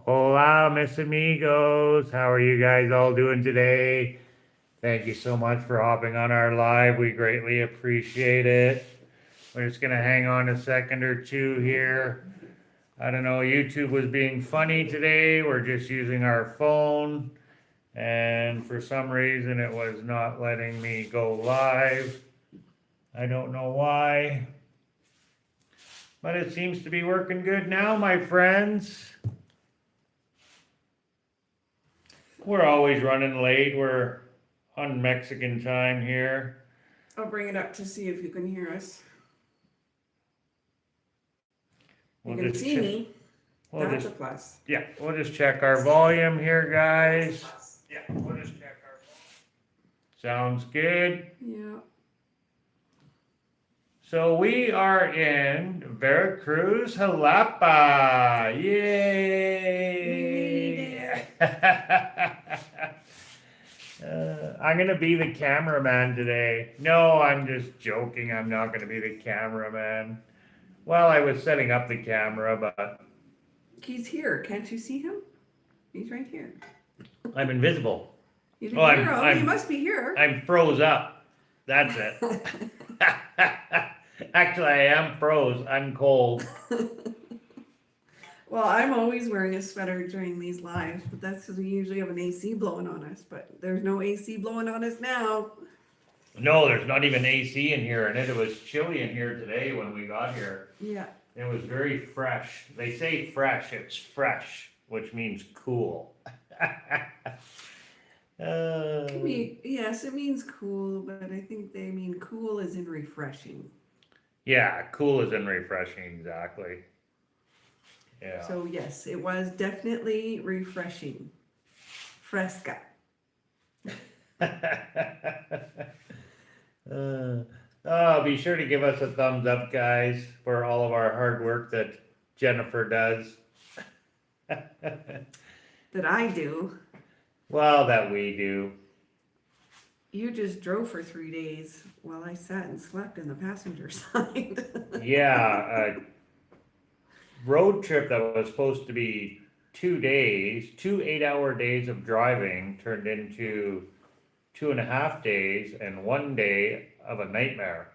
Hola, mis amigos. How are you guys all doing today? Thank you so much for hopping on our live. We greatly appreciate it. We're just going to hang on a second or two here. I don't know, YouTube was being funny today. We're just using our phone, and for some reason it was not letting me go live. I don't know why, but it seems to be working good now, my friends. We're always running late. We're on Mexican time here. I'll bring it up to see if you can hear us. You can see me. That's a plus. Yeah, we'll just check our volume here, guys. Yeah, we'll just check our volume. Sounds good. Yeah. So we are in Veracruz, Xalapa. Yay! I'm gonna be the cameraman today. No, I'm just joking. I'm not gonna be the cameraman. Well, I was setting up the camera, but He's here. Can't you see him? He's right here. I'm invisible. You he must be here. I'm froze up. That's it. Actually, I am froze. I'm cold. Well, I'm always wearing a sweater during these lives, but that's because we usually have an AC blowing on us. But there's no AC blowing on us now. No, there's not even AC in here, and it was chilly in here today when we got here. Yeah. It was very fresh. They say fresh, it's fresh, which means cool. Yes, it means cool, but I think they mean cool as in refreshing. Yeah, cool as in refreshing, exactly. Yeah. So yes, it was definitely refreshing. Fresca. Be sure to give us a thumbs up, guys, for all of our hard work that Jennifer does. That I do. Well, that we do. You just drove for 3 days while I sat and slept in the passenger side. Yeah, a road trip that was supposed to be 2 days, 2 8-hour days of driving turned into 2.5 days and 1 day of a nightmare.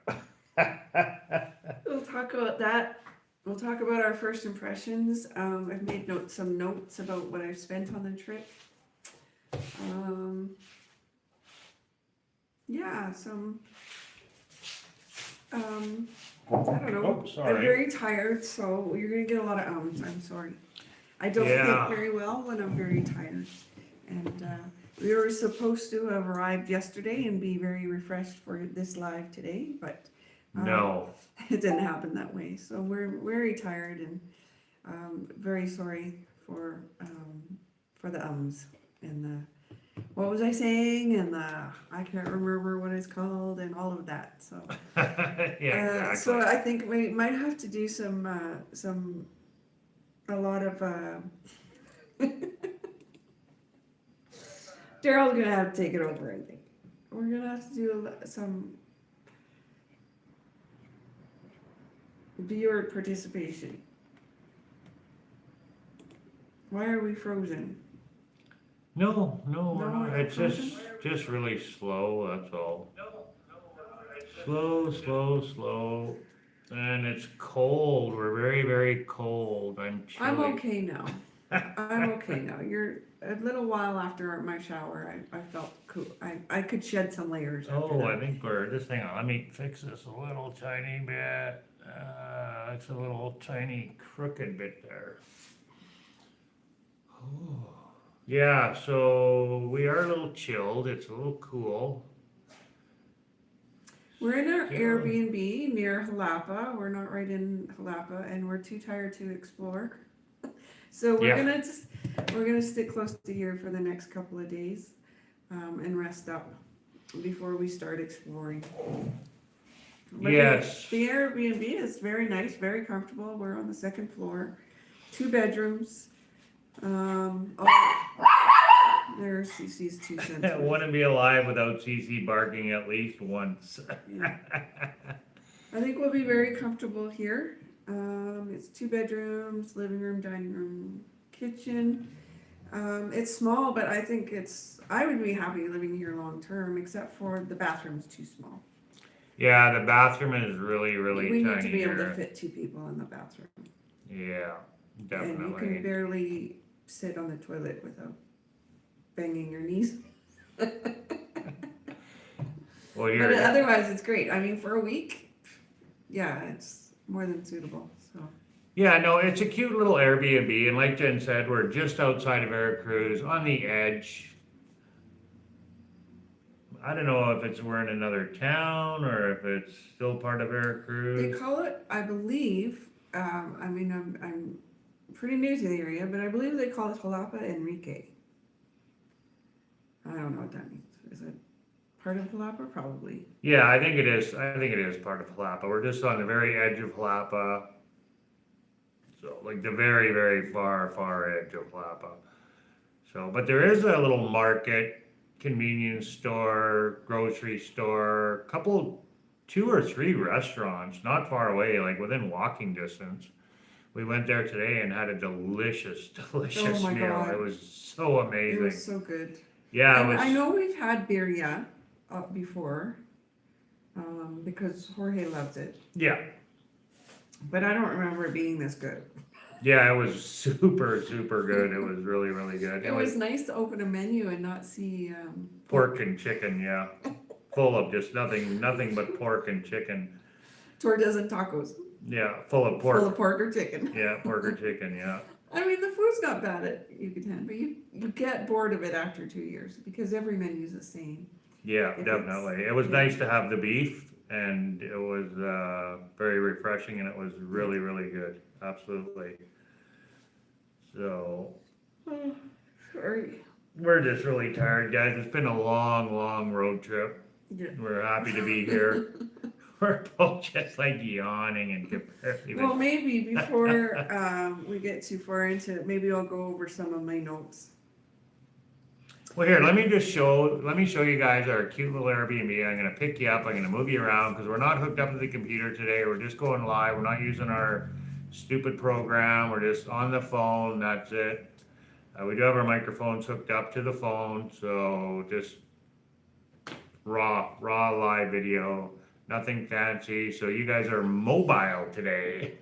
We'll talk about that. We'll talk about our first impressions. I've made some notes about what I've spent on the trip. Yeah, some. I don't know. Oh, sorry. I'm very tired, so you're gonna get a lot of ums. I'm sorry. I don't think very well when I'm very tired, and we were supposed to have arrived yesterday and be very refreshed for this live today, but No. it didn't happen that way. So we're very tired and very sorry for the ums and the what was I saying and the I can't remember what it's called and all of that. So Yeah, exactly. so I think we might have to do a lot of. Daryl's gonna have to take it over. I think we're gonna have to do some viewer participation. Why are we frozen? No, we're No, not. we're It's not just really slow, that's all. Slow. And it's cold. We're very, very cold. I'm chilly. I'm okay now. I'm okay now. You're a little while after my shower. I felt cool. I could shed some layers. Oh, I think just hang on. Let me fix this a little tiny bit. It's a little tiny crooked bit there. Oh. Yeah, so we are a little chilled. It's a little cool. We're in our Airbnb near Xalapa. We're not right in Xalapa, and we're too tired to explore. So we're gonna stick close to here for the next couple of days, and rest up before we start exploring. But Yes. The Airbnb is very nice, very comfortable. We're on the second floor, 2 bedrooms. There's Cece's 2 cents. I wouldn't be alive without Cece barking at least once. Yeah. I think we'll be very comfortable here. It's 2 bedrooms, living room, dining room, kitchen. It's small, but I think I would be happy living here long term, except for the bathroom's too small. Yeah, the bathroom is really, really We tiny need to be able to here. fit 2 people in the bathroom. Yeah, And you can definitely. barely sit on the toilet without banging your knees. Well, But here, otherwise, it's great. I mean, for a week, yeah, it's more than suitable. So yeah, no, it's a cute little Airbnb, and like Jen said, we're just outside of Veracruz, on the edge. I don't know if we're in another town or if it's still part of they Veracruz. call it, I believe. I mean, I'm pretty new to the area, but I believe they call it Jalapa Enrique. I don't know what that means. Is it part of Jalapa? Probably. Yeah, I think it is. I think it is part of Jalapa. We're just on the very edge of Jalapa. So, like the very, very far, far edge of Jalapa. So, but there is a little market, convenience store, grocery store, couple, 2 or 3 restaurants not far away, like within walking distance. We went there today and had a delicious, delicious my meal. God. It was so It amazing. was so good. Yeah, it And was. I know we've had birria before, because Jorge loves it, Yeah, but I don't remember it being this good. yeah, it was super, super good. It was really, really good. It was nice to open a menu and not see Pork and chicken, yeah. Full of just nothing but pork and chicken. tortillas and tacos Yeah, full of pork. full of pork or chicken. Yeah, pork or chicken, yeah. I mean, the food's not bad at Yucatan, but you get bored of it after 2 years because every menu's the same. Yeah, If it's- definitely. It was yeah. nice to have the beef, and it was very refreshing, and it was really, really good. Absolutely. So, Sorry. we're just really tired, guys. It's been a long, long road trip. Yeah. We're happy to be here. We're both just like yawning and can barely Well, even. maybe before we get too far into it, maybe I'll go over some of my notes. Well, here, let me show you guys our cute little Airbnb. I'm gonna pick you up, I'm gonna move you around, because we're not hooked up to the computer today, we're just going live, we're not using our stupid program, we're just on the phone, that's it. We do have our microphones hooked up to the phone, so just raw live video, nothing fancy, so you guys are mobile today.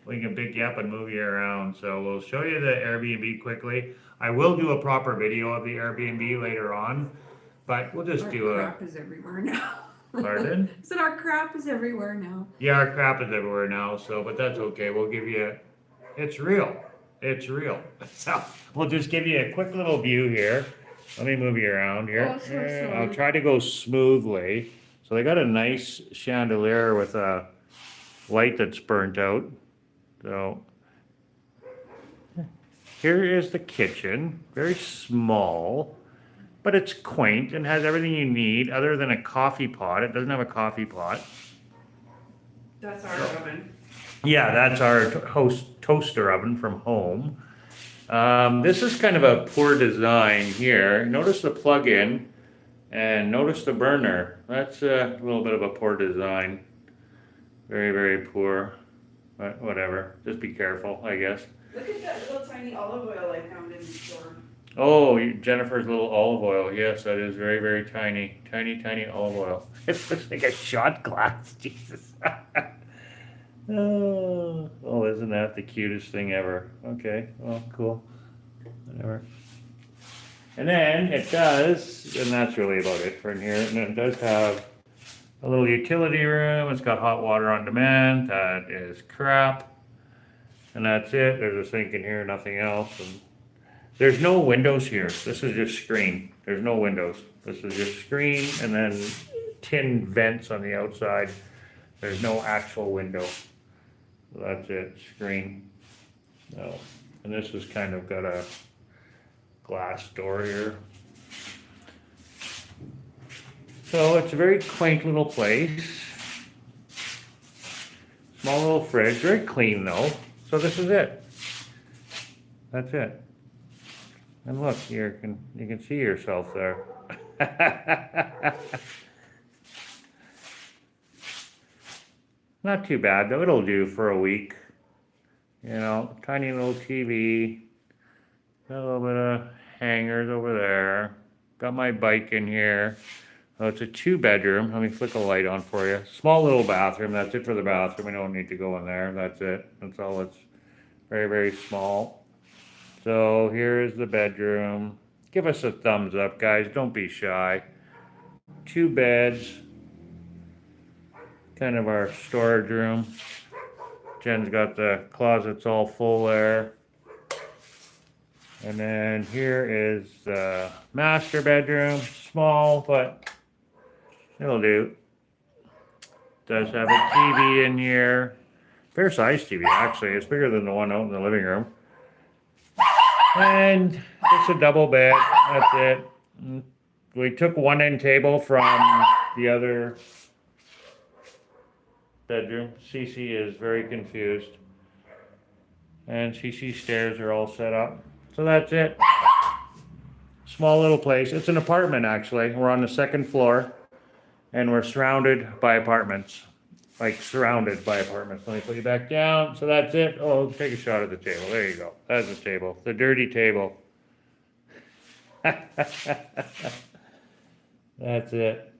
We can pick you up and move you around, so we'll show you the Airbnb quickly. I will do a proper video of the Airbnb later on, but we'll just do Our crap is everywhere now. Pardon? I said our crap is everywhere now. Yeah, our crap is everywhere now, so, but that's okay, we'll give you, it's real, So, we'll just give you a quick little view here. Let me move you around here. Oh, sure, Yeah, sure. I'll try to go smoothly. So they got a nice chandelier with a light that's burnt out. So here is the kitchen, very small, but it's quaint and has everything you need other than a coffee pot. It doesn't have a coffee pot. That's our oven. Yeah, that's our toaster oven from home. This is kind of a poor design here. Notice the plug-in and notice the burner. That's a little bit of a poor design. Very, very poor, but whatever. Just be careful, I guess. Look at that little tiny olive oil I found in the store. Oh, Jennifer's little olive oil. Yes, that is very, very tiny, tiny olive oil. It looks like a shot glass. Jesus. Oh, isn't that the cutest thing ever? Okay, well, cool. Whatever. And then it does, and that's really about it for in here. And it does have a little utility room. It's got hot water on demand. That is crap. And that's it. There's a sink in here, nothing else. And there's no windows here. This is just screen. There's no windows. This is just screen and then tin vents on the outside. There's no actual window. So that's it, screen. No. And this has kind of got a glass door here. So it's a very quaint little place. Small little fridge, very clean though. So this is it. That's it. And look, you can see yourself there. Not too bad though, it'll do for a week. You know, tiny little TV, Got a little bit of hangers over there. Got my bike in here. Oh, it's a 2-bedroom. Let me flick a light on for you. Small little bathroom. That's it for the bathroom. We don't need to go in there. That's it. That's all. It's very, very small. So here is the bedroom. Give us a thumbs up, guys. Don't be shy. 2 beds. Kind of our storage room. Jen's got the closets all full there. And then here is the master bedroom. Small, but it'll do. Does have a TV in here. Fair size TV, actually. It's bigger than the one out in the living room. And it's a double bed. That's it. We took one end table from the other bedroom. Cece is very confused. And Cece's stairs are all set up. So that's it. Small little place. It's an apartment, actually. We're on the 2nd floor. And we're surrounded by apartments. Like surrounded by apartments. Let me put you back down. So that's it. Oh, take a shot at the table. There you go. That's the table. The dirty table. That's it.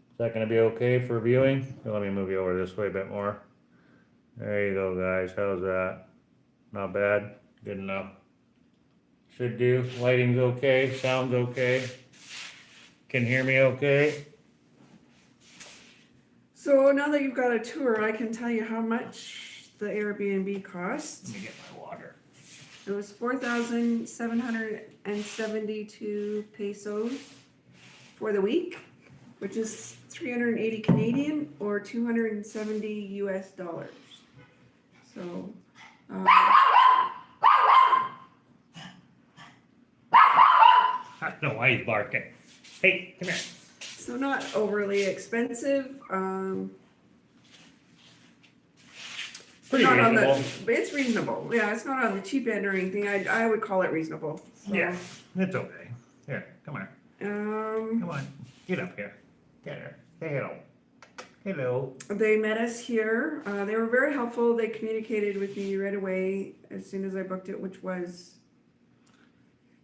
Is that going to be okay for viewing? Let me move you over this way a bit more. There you go, guys. How's that? Not bad. Good enough. Should do. Lighting's okay. Sound's okay. Can hear me okay? So now that you've got a tour, I can tell you how much the Airbnb cost. Let me get my water. It was 4,772 pesos for the week, which is 380 Canadian or 270 US dollars. So, I don't know why he's barking. Hey, come here. so not overly expensive. Pretty not on reasonable. it's reasonable. Yeah, it's not on the cheap end or anything. I would call it reasonable. So, Yeah, it's okay. Here, come here. Come on. Get up here. Get her. Say hello. Hello. They met us here. They were very helpful. They communicated with me right away as soon as I booked it, which was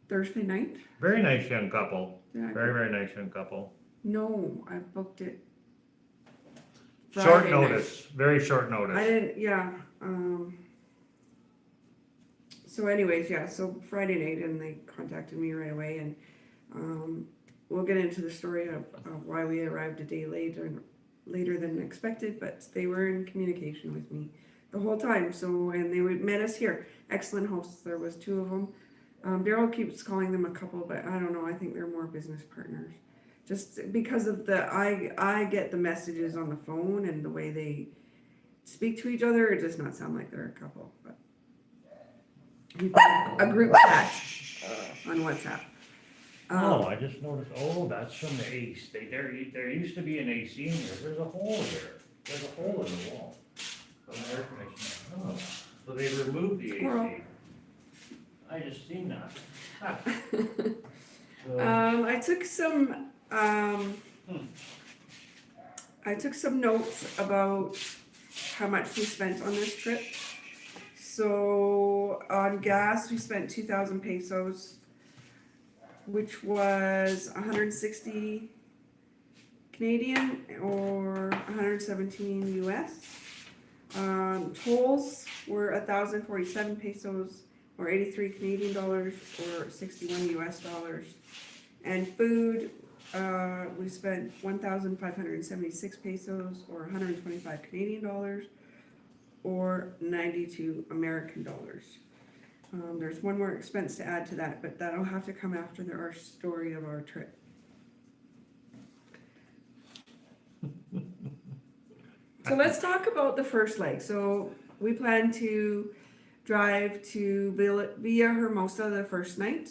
Thursday night. Very nice young couple. Yeah, Very, very nice young couple. No, I booked it. Short Friday night. notice. Very short I notice. didn't, yeah. So anyways, yeah, so Friday night and they contacted me right away and we'll get into the story of why we arrived a day later than expected, but they were in communication with me the whole time. So, and they met us here. Excellent hosts. There was 2 of them. Daryl keeps calling them a couple, but I don't know. I think they're more business partners. Just because of I get the messages on the phone and the way they speak to each other, it does not sound like they're a couple. But we've got a group chat on WhatsApp. Oh, I just noticed. Oh, that's from the AC. There used to be an AC in here. There's a hole there. There's a hole in the wall. From the air conditioner. Oh, so they removed the Squirrel. AC. I just seen that. Ah. So, I took some notes about how much we spent on this trip. So on gas, we spent 2,000 pesos, which was 160 Canadian or 117 US. Tolls were 1,047 pesos or 83 Canadian dollars or 61 US dollars. And food, we spent 1,576 pesos or 125 Canadian dollars or 92 American dollars. There's one more expense to add to that, but that'll have to come after our story of our trip. So let's talk about the first leg. So we plan to drive to Villa Hermosa the first night.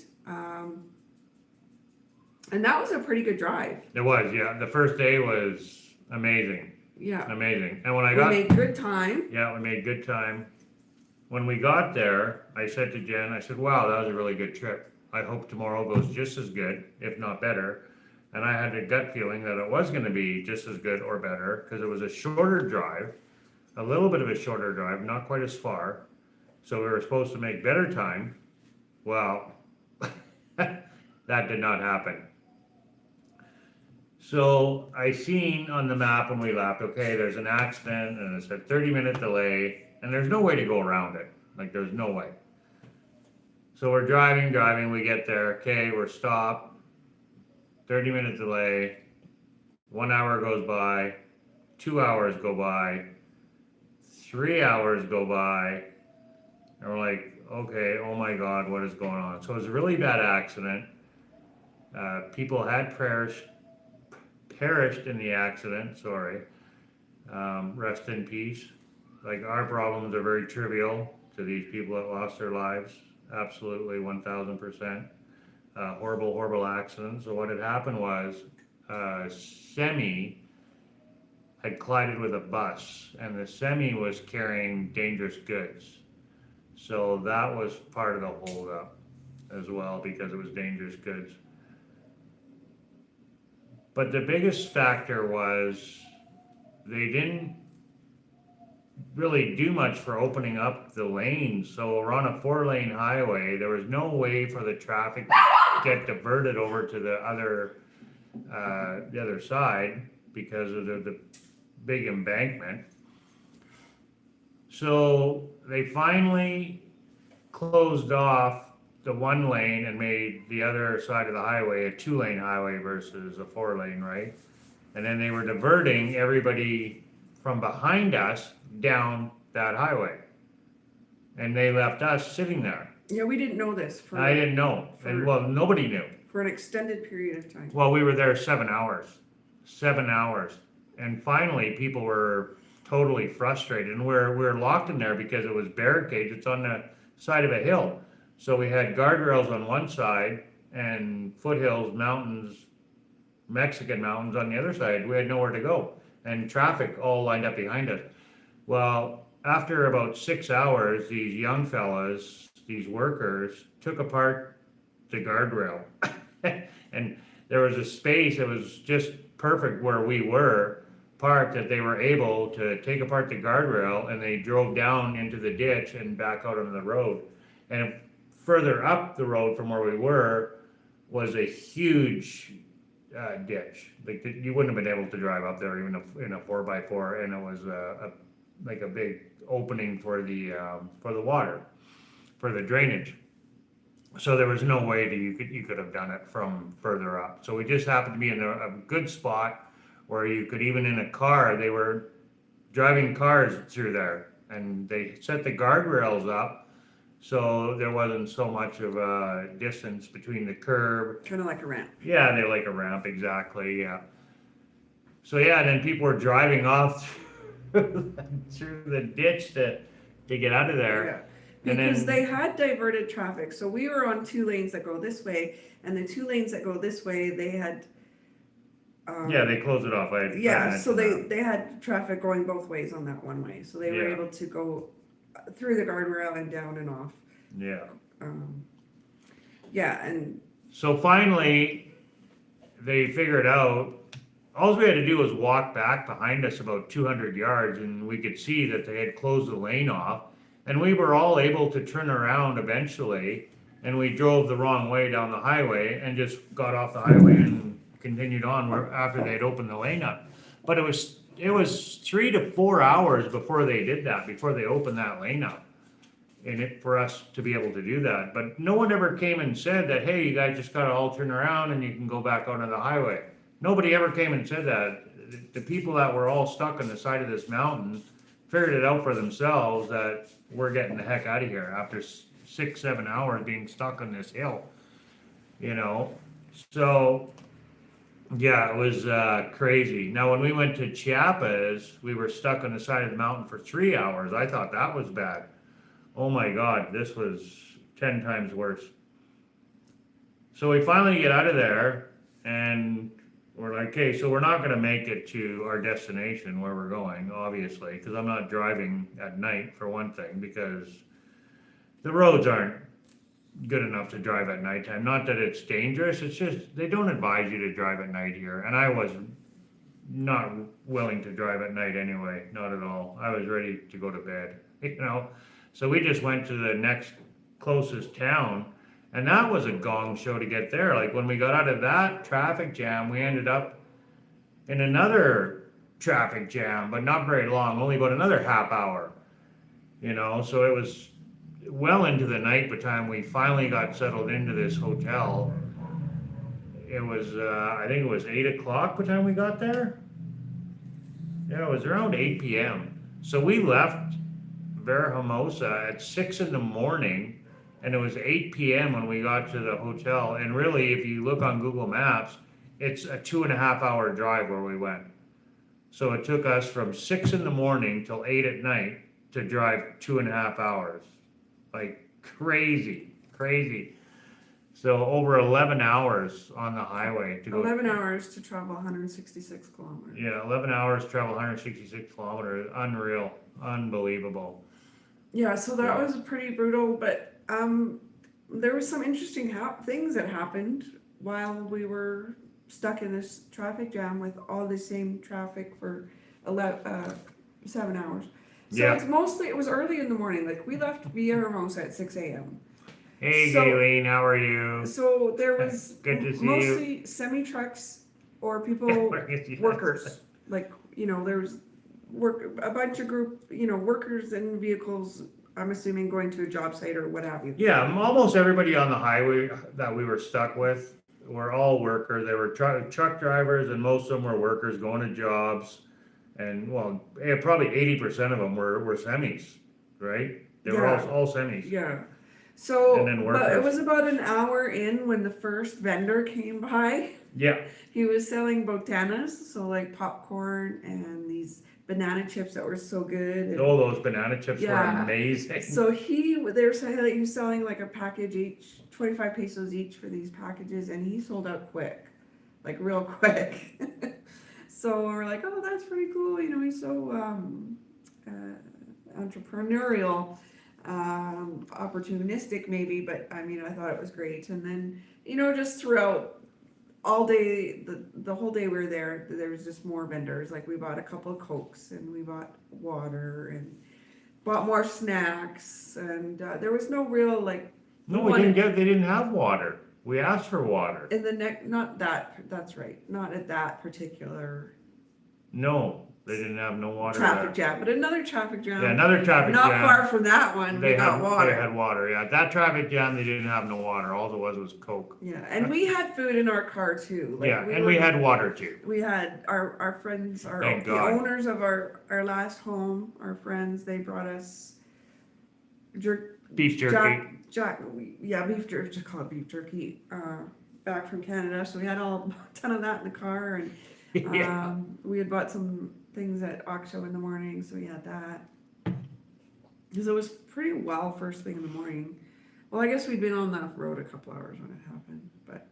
And that was a pretty good drive. it was, yeah. The first day was amazing. Yeah. Amazing. And when We made good time. yeah, we made good time. When we got there, I said to Jen, I said, wow, that was a really good trip. I hope tomorrow goes just as good, if not better. And I had a gut feeling that it was going to be just as good or better because it was a shorter drive, a little bit of a shorter drive, not quite as far. So we were supposed to make better time. Well, that did not happen. So I seen on the map when we left, okay, there's an accident and it's a 30-minute delay and there's no way to go around it. Like there's no way. So we're driving, we get there, okay, we're stopped, 30-minute delay, 1 hour goes by, 2 hours go by, 3 hours go by, and we're like, okay, oh my God, what is going on? So it was a really bad accident. People had perished in the accident, sorry. Rest in peace. Like our problems are very trivial to these people that lost their lives. Absolutely 1000%. Horrible accident. So what had happened was semi had collided with a bus and the semi was carrying dangerous goods. So that was part of the holdup as well because it was dangerous goods. But the biggest factor was they didn't really do much for opening up the lanes. So we're on a 4-lane highway. There was no way for the traffic to get diverted over to the other side because of the big embankment. So they finally closed off the 1 lane and made the other side of the highway a 2-lane highway versus a 4-lane, right? And then they were diverting everybody from behind us down that highway. And they left us sitting there. Yeah, we didn't know this. I didn't know. And well, nobody knew. For an extended period of time. Well, we were there 7 hours. 7 hours. And finally, people were totally frustrated. And we're locked in there because it was barricades. It's on the side of a hill. So we had guardrails on one side and foothills, mountains, Mexican mountains on the other side. We had nowhere to go. And traffic all lined up behind us. Well, after about 6 hours, these young fellas, these workers, took apart the guardrail. And there was a space that was just perfect where we were parked that they were able to take apart the guardrail and they drove down into the ditch and back out on the road. And further up the road from where we were was a huge ditch. Like you wouldn't have been able to drive up there even in a 4x4, and it was like a big opening for the water, for the drainage. So there was no way that you could have done it from further up. So we just happened to be in a good spot where you could, even in a car, they were driving cars through there, and they set the guardrails up so there wasn't so much of a distance between the curb. Kind of like a ramp. Yeah, they like a ramp, exactly, yeah. So yeah, and then people were driving off through the ditch to get out of there. Yeah. Because they had diverted traffic. So we were on 2 lanes that go this way, and the 2 lanes that go this way, they had. Yeah, they closed it off. So they had traffic going both ways on that one way. So they were able to go through the guardrail and down and off. Yeah. And. So finally, they figured out. All we had to do was walk back behind us about 200 yards, and we could see that they had closed the lane off. And we were all able to turn around eventually, and we drove the wrong way down the highway and just got off the highway and continued on after they'd opened the lane up. But it was 3 to 4 hours before they did that, before they opened that lane up, and for us to be able to do that. But no one ever came and said that, hey, you guys just got to all turn around and you can go back onto the highway. Nobody ever came and said that. The people that were all stuck on the side of this mountain figured it out for themselves that we're getting the heck out of here after 6-7 hours being stuck on this hill, So, yeah, it was crazy. Now, when we went to Chiapas, we were stuck on the side of the mountain for 3 hours. I thought that was bad. Oh my God, this was 10 times worse. So we finally get out of there, and we're like, okay, so we're not going to make it to our destination where we're going, obviously, because I'm not driving at night, for one thing, because the roads aren't good enough to drive at nighttime. Not that it's dangerous, it's just they don't advise you to drive at night here. And I was not willing to drive at night anyway, not at all. I was ready to go to bed, So we just went to the next closest town, and that was a gong show to get there. Like when we got out of that traffic jam, we ended up in another traffic jam, but not very long, only about another half hour. So it was well into the night by the time we finally got settled into this hotel. It was, I think it was 8 o'clock by the time we got there. Yeah, it was around 8 p.m. So we left Veracruz at 6 in the morning, and it was 8 p.m. when we got to the hotel. And really, if you look on Google Maps, it's a 2.5 hour drive where we went. So it took us from 6 in the morning till 8 at night to drive 2.5 hours. Like crazy. So over 11 hours on the highway to go. 11 hours to travel 166 kilometers. Yeah, 11 hours to travel 166 kilometers. Unreal. Unbelievable. Yeah, so that was pretty brutal, but there was some interesting things that happened while we were stuck in this traffic jam with all the same traffic for 7 hours. So it was early in the morning. Like we left Villahermosa at 6 a.m. Hey, Gayleen, how are you? So there was Good to see mostly semi-trucks or people, workers. Like, there was a bunch of workers in vehicles, I'm assuming going to a job site or what have you. Yeah, almost everybody on the highway that we were stuck with were all workers. They were truck drivers, and most of them were workers going to jobs. And probably 80% of them were semis, right? They were all semis. Yeah. So, and then but it was about an hour in when the first vendor came by. Yeah. He was selling botanas, so like popcorn and these banana chips that were so good. And, those banana chips were amazing. So he was selling like a package each, 25 pesos each for these packages, and he sold out quick, like real quick. So we're like, oh, that's pretty cool. He's so entrepreneurial, opportunistic maybe, but I thought it was great. And then, just throughout all day, the whole day we were there was just more vendors. Like we bought a couple of Cokes and we bought water and bought more snacks. And there was no real No, they didn't have water. We asked for water. That's right. Not at that particular. No, they didn't have no water. Traffic jam, but another traffic jam. Yeah, another traffic jam. Not far from that one, we got water. They had water, yeah. That traffic jam, they didn't have no water. All it was Coke. Yeah, and we had food in our car too. We had water too. We had our friends, the owners of our last home, our friends, they brought us beef jerky. Beef jerky, just call it beef jerky, back from Canada. So we had a ton of that in the car, and we had bought some things at Oxo in the morning, so we had that. Because it was pretty first thing in the morning. Well, I guess we'd been on the road a couple hours when it happened, but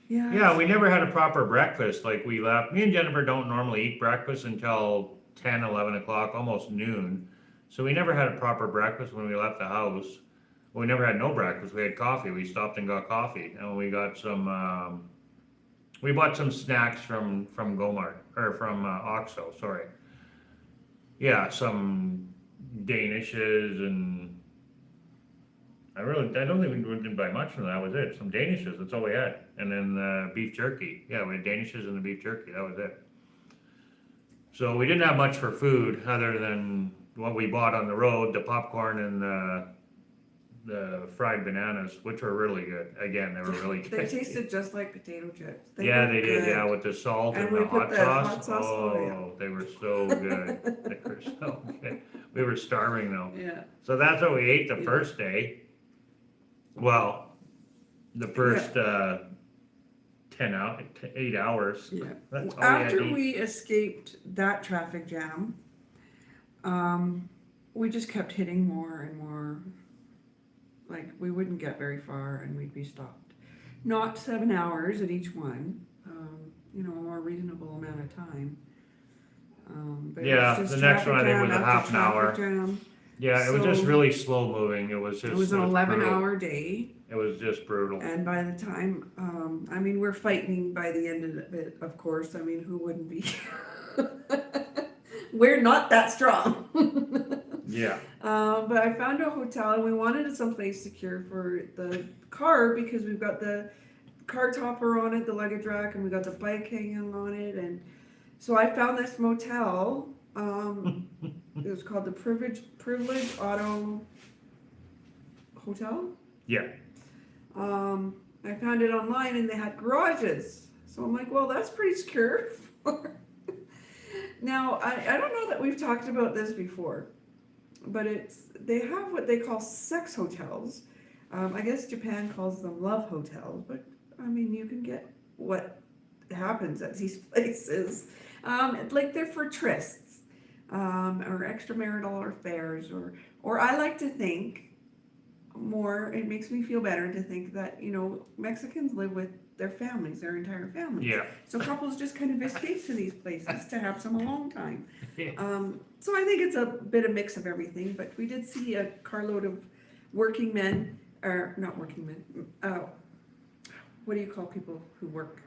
yeah. Yeah, we never had a proper breakfast. Like we left, me and Jennifer don't normally eat breakfast until 10, 11 o'clock, almost noon. So we never had a proper breakfast when we left the house. We never had no breakfast. We had coffee. We stopped and got coffee, and we got some. We bought some snacks from Gomart or from Oxo. Sorry. Yeah, some Danishes, and I don't think we didn't buy much from that. That was it. Some Danishes. That's all we had, and then beef jerky. Yeah, we had Danishes and the beef jerky. That was it. So we didn't have much for food other than what we bought on the road, the popcorn and the fried bananas, which were really good. Again, they were really good. They tasted just like potato chips. They did, yeah, with the salt and the hot sauce. Oh, they were so good. They were so good. We were starving though. Yeah. So that's what we ate the first day. Well, the first 8 hours. Yeah. That's all After we we escaped that traffic jam, we just kept hitting more and more. Like we wouldn't get very far and we'd be stopped. Not 7 hours at each one, a more reasonable amount of time. But Yeah, it was just the next one I think jam was a after half an hour. jam. Yeah, it was just really slow moving. It was It was an 11-hour day. It was just brutal. And by the time, we're fighting by the end of it, of course. Who wouldn't be? We're not that strong. Yeah. But I found a hotel, and we wanted it someplace secure for the car because we've got the car topper on it, the luggage rack, and we got the bike hanging on it. And so I found this motel. It was called the Privilege Auto Hotel. Yeah. I found it online, and they had garages. So I'm like, well, that's pretty secure. Now, I don't know that we've talked about this before, but they have what they call sex hotels. I guess Japan calls them love hotels, but I mean, you can get what happens at these places. Like they're for trysts, or extramarital affairs, or I like to think more, it makes me feel better to think that, you know, Mexicans live with their families, their entire families. Yeah. So couples just kind of escape to these places to have some alone time. Yeah. So I think it's a bit of mix of everything, but we did see a carload of working men, or not working men, what do you call people who work?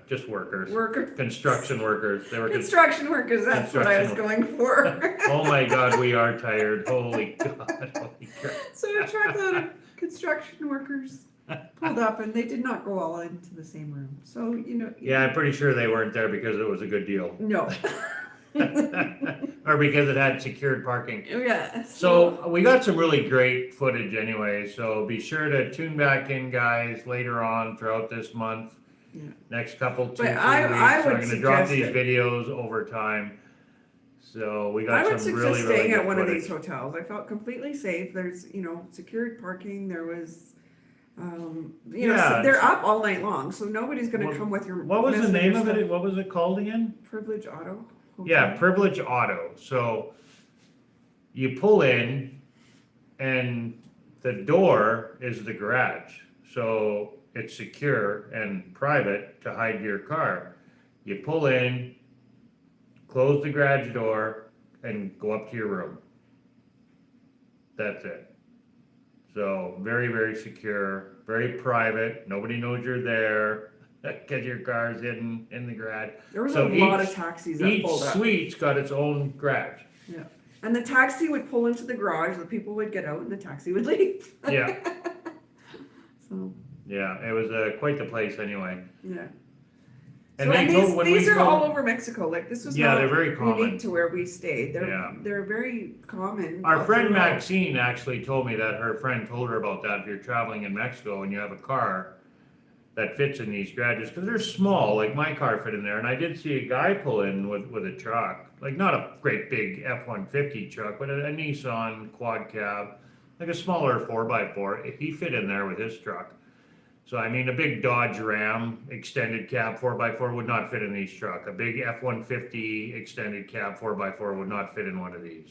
Just workers. Workers. Construction workers. They were Construction workers, that's what I was going for. Oh my God, we are tired. Holy God. Holy crap. So a truckload of construction workers pulled up, and they did not go all into the same room. So, you know. Yeah, I'm pretty sure they weren't there because it was a good deal. No. Or because it had secured parking. Yeah. So we got some really great footage anyway, so be sure to tune back in, guys, later on throughout this month. Yeah. Next couple, 2-3 But weeks. I would We're going to drop suggest these it. videos over time. So we I got would some suggest really, really staying good at one of footage. these hotels. I felt completely safe. There's, you know, secured parking. There was, you know, Yeah. they're up all night long, so nobody's going to What- come with your. What was the messing name your of stuff. it? What was it called again? Privilege Auto. Hotel. Yeah, Privilege Auto. So you pull in, and the door is the garage. So it's secure and private to hide your car. You pull in, close the garage door, and go up to your room. That's it. So very, very secure, very private. Nobody knows you're there because your car's hidden in the garage. There was So a lot each- of taxis that Each pulled up. suite's got its own garage. Yeah. And the taxi would pull into the garage, the people would get out, and the taxi would leave. Yeah, So, yeah. It was quite the place anyway. yeah. And So, they and told when these we are all told, over Mexico. Like, this was yeah, not they're very common. unique to where we stayed. Yeah. They're very common. Our all friend throughout. Maxine actually told me that her friend told her about that. If you're traveling in Mexico and you have a car that fits in these garages, because they're small, like my car fit in there. And I did see a guy pull in with a truck, like not a great big F-150 truck, but a Nissan quad cab, like a smaller 4x4. He fit in there with his truck. So I mean, a big Dodge Ram extended cab 4x4 would not fit in these truck. A big F-150 extended cab 4x4 would not fit in one of these.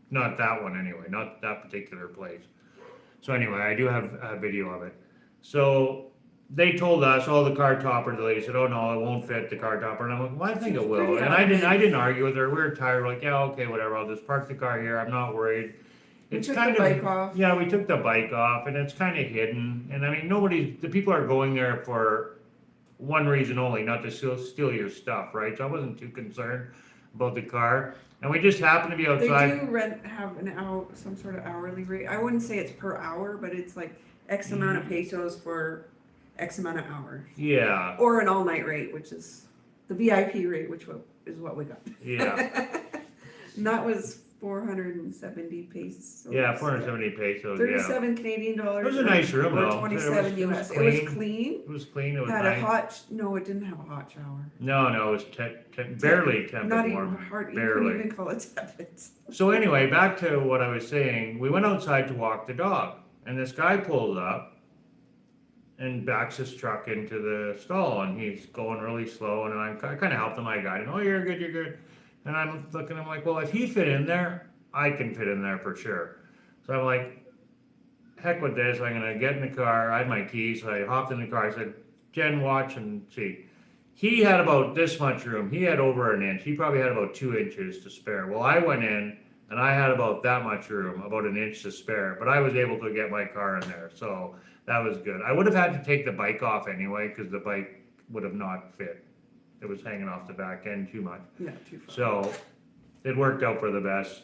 Not that one anyway, not that particular place. So anyway, I do have a video of it. So they told us, oh, the car topper, the lady said, oh no, it won't fit the car topper. And I'm like, well, I think She's it will. pretty And I adamant. didn't argue with her. We were tired. We're like, yeah, okay, whatever. I'll just park the car here. I'm not worried. We It's took kind the of, bike off. yeah, we took the bike off, and it's kind of hidden. And I mean, the people are going there for one reason only, not to steal your stuff, right? So I wasn't too concerned about the car. And we just happened to be They outside. do have some sort of hourly rate. I wouldn't say it's per hour, but it's like X amount of pesos for X amount of hours. Yeah, Or an all-night rate, which is the VIP rate, which is what we got. yeah, And that was 470 pesos. yeah, 470 pesos, yeah. 37 Canadian dollars. It was a nice room, or though. 27 It was US. It was clean. clean. It was clean, it was Had nice. a hot, no, it didn't have a hot shower. No, it was barely Not tempered even warm. hard, you barely. couldn't even call it tepid. So anyway, back to what I was saying. We went outside to walk the dog, and this guy pulls up and backs his truck into the stall, and he's going really slow, and I kind of helped him. I got him. Oh, you're good, you're good. And I'm looking, I'm like, well, if he fit in there, I can fit in there for sure. So I'm like, heck with this. I'm gonna get in the car. I had my keys, so I hopped in the car. I said, Jen, watch and see. He had about this much room. He had over an inch. He probably had about 2 inches to spare. Well, I went in and I had about that much room, about an inch to spare, but I was able to get my car in there. So that was good. I would have had to take the bike off anyway, because the bike would have not fit. It was hanging off the back end too much. Yeah, too far. So it worked out for the best.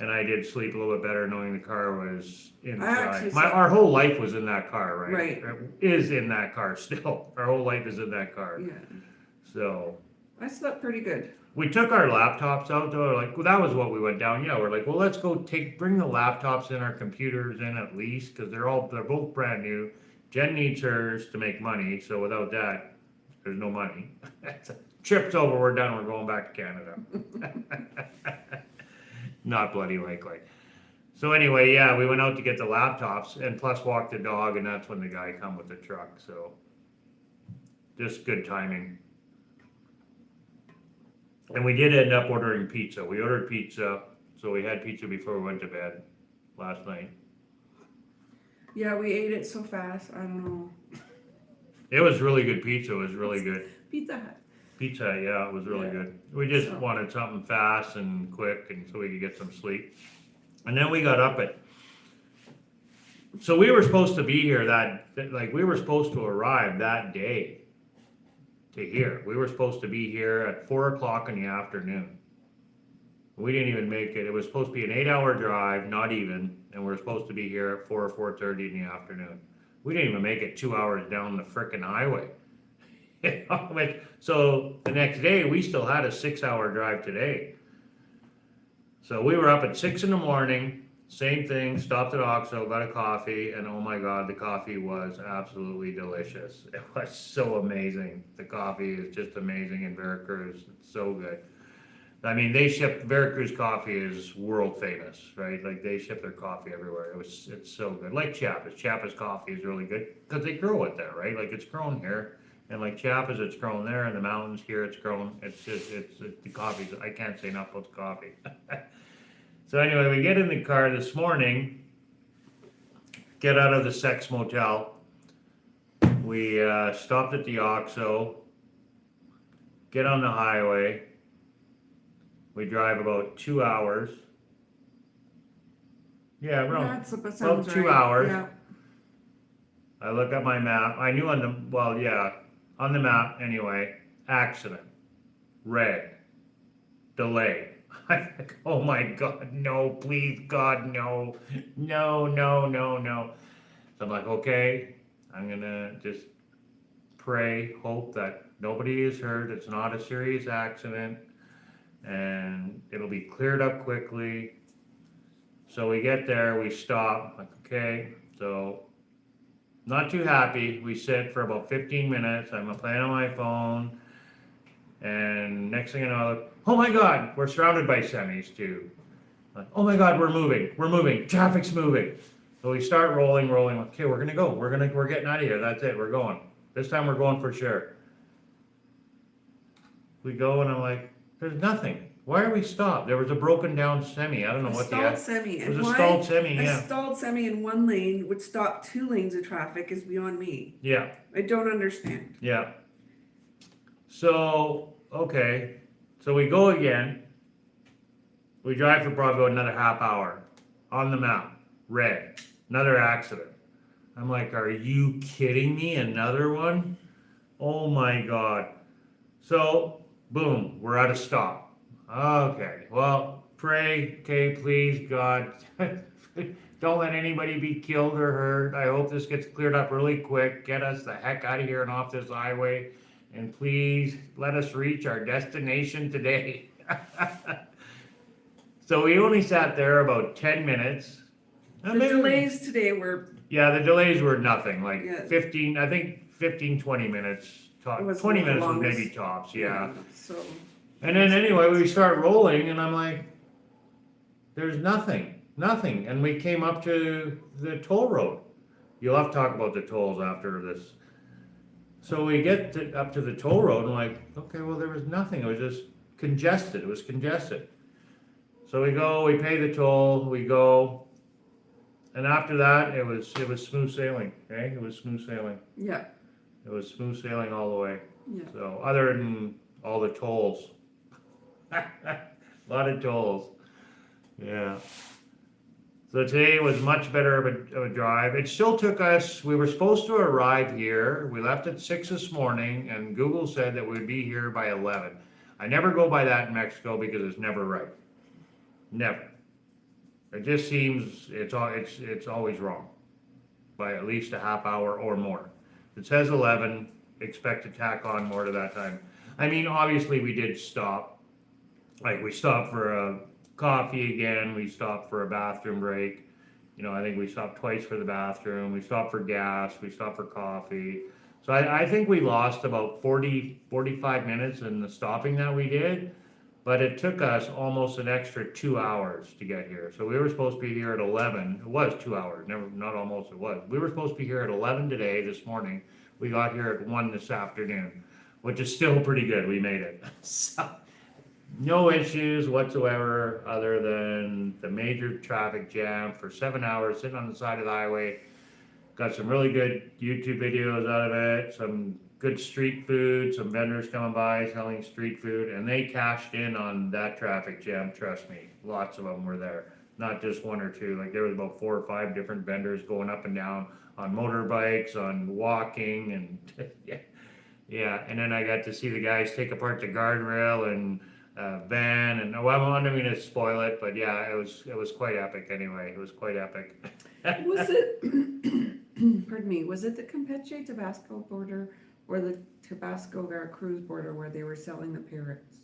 And I did sleep a little bit better knowing the car was actually inside. slept- Our whole life was in that car, right? Right. It is in that car still. Our whole life is in that car. Yeah. So I slept pretty good. we took our laptops out though. Like, well, that was what we went down. Yeah, we're like, well, let's go bring the laptops in, our computers in at least, because they're both brand new. Jen needs hers to make money, so without that, there's no money. Trip's over, we're done, we're going back to Canada. Not bloody likely. So anyway, yeah, we went out to get the laptops and plus walk the dog, and that's when the guy come with the truck, so just good timing. And we did end up ordering pizza. We ordered pizza, so we had pizza before we went to bed last night. Yeah, we ate it so fast. I don't know. It was really good pizza, it was really good. Pizza Hut. Pizza, yeah, it was really Yeah. good. We just So- wanted something fast and quick, and so we could get some sleep. And then we got up so we were supposed to be here we were supposed to arrive that day to here. We were supposed to be here at 4 o'clock in the afternoon. We didn't even make it. It was supposed to be an 8-hour drive, not even, and we are supposed to be here at 4 or 4:30 in the afternoon. We didn't even make it 2 hours down the frickin' highway. So the next day, we still had a 6-hour drive today. So we were up at 6 in the morning, same thing, stopped at Oxo, got a coffee, and oh my God, the coffee was absolutely delicious. It was so amazing. The coffee is just amazing in Veracruz. It's so good. I mean, Veracruz coffee is world famous, right? Like they ship their coffee everywhere. It's so good. Like Chiapas. Chiapas coffee is really good because they grow it there, right? Like it's grown here. And like Chiapas, it's grown there, in the mountains here, it's grown. It's the coffee. I can't say enough about the coffee. So anyway, we get in the car this morning, get out of the Sex Motel. We stopped at the Oxo, get on the highway. We drive about 2 hours. Yeah, around That sounds about 2 right. hours. Yeah. I look at my map. I knew on the map anyway, accident, red, delay. I'm like, oh my God, no, please, God, no, no, no, no, no. So I'm like, okay, I'm gonna just pray, hope that nobody is hurt, it's not a serious accident, and it'll be cleared up quickly. So we get there, we stop, like, okay, so not too happy. We sit for about 15 minutes. I'm playing on my phone. And next thing I know, oh my God, we're surrounded by semis too. Like, oh my God, we're moving, traffic's moving. So we start rolling. Okay, we're gonna go. We're getting out of here. That's it. We're going. This time we're going for sure. We go and I'm like, there's nothing. Why are we stopped? There was a broken down semi. I don't know what Stalled semi. It And was a why stalled semi, a yeah. stalled semi in one lane would stop 2 lanes of traffic is beyond me. Yeah. I don't understand. Yeah. So, okay. So we go again. We drive for probably about another half hour. On the map, red. Another accident. I'm like, are you kidding me? Another one? Oh my God. So, boom, we're at a stop. Okay, well, pray, okay, please, God. Don't let anybody be killed or hurt. I hope this gets cleared up really quick. Get us the heck out of here and off this highway. And please let us reach our destination today. So we only sat there about 10 minutes. The delays today were. Yeah, the delays were nothing, like Yeah. 15, I think 15, 20 minutes. It was 20 the minutes was longest. maybe tops, yeah. So. And then anyway, we start rolling and I'm like, there's nothing. And we came up to the toll road. You'll have to talk about the tolls after this. So we get up to the toll road and like, okay, well, there was nothing. It was just congested. It was congested. So we go, we pay the toll, we go. And after that, it was smooth sailing, okay? It was smooth sailing. Yeah. It was smooth sailing all the way. Yeah. So other than all the tolls. A lot of tolls. Yeah. So today was much better of a drive. It still took us, we were supposed to arrive here. We left at 6 this morning and Google said that we'd be here by 11. I never go by that in Mexico because it's never right. Never. It just seems it's always wrong by at least a half hour or more. It says 11, expect to tack on more to that time. I mean, obviously we did stop. Like we stopped for a coffee again, we stopped for a bathroom break. You know, I think we stopped twice for the bathroom, we stopped for gas, we stopped for coffee. So I think we lost about 45 minutes in the stopping that we did, but it took us almost an extra 2 hours to get here. So we were supposed to be here at 11. It was 2 hours, never, not almost, it was. We were supposed to be here at 11 today, this morning. We got here at 1 this afternoon, which is still pretty good. We made it. So, no issues whatsoever other than the major traffic jam for 7 hours sitting on the side of the highway. Got some really good YouTube videos out of it, some good street food, some vendors coming by selling street food, and they cashed in on that traffic jam, trust me. Lots of them were there, not just one or two. Like there was about 4 or 5 different vendors going up and down on motorbikes, on walking, and yeah. And then I got to see the guys take apart the guardrail and van, and well, I'm not going to spoil it, but yeah, it was quite epic anyway. It was quite epic. Was it, pardon me, was it the Campeche Tabasco border or the Tabasco Veracruz border where they were selling the parrots?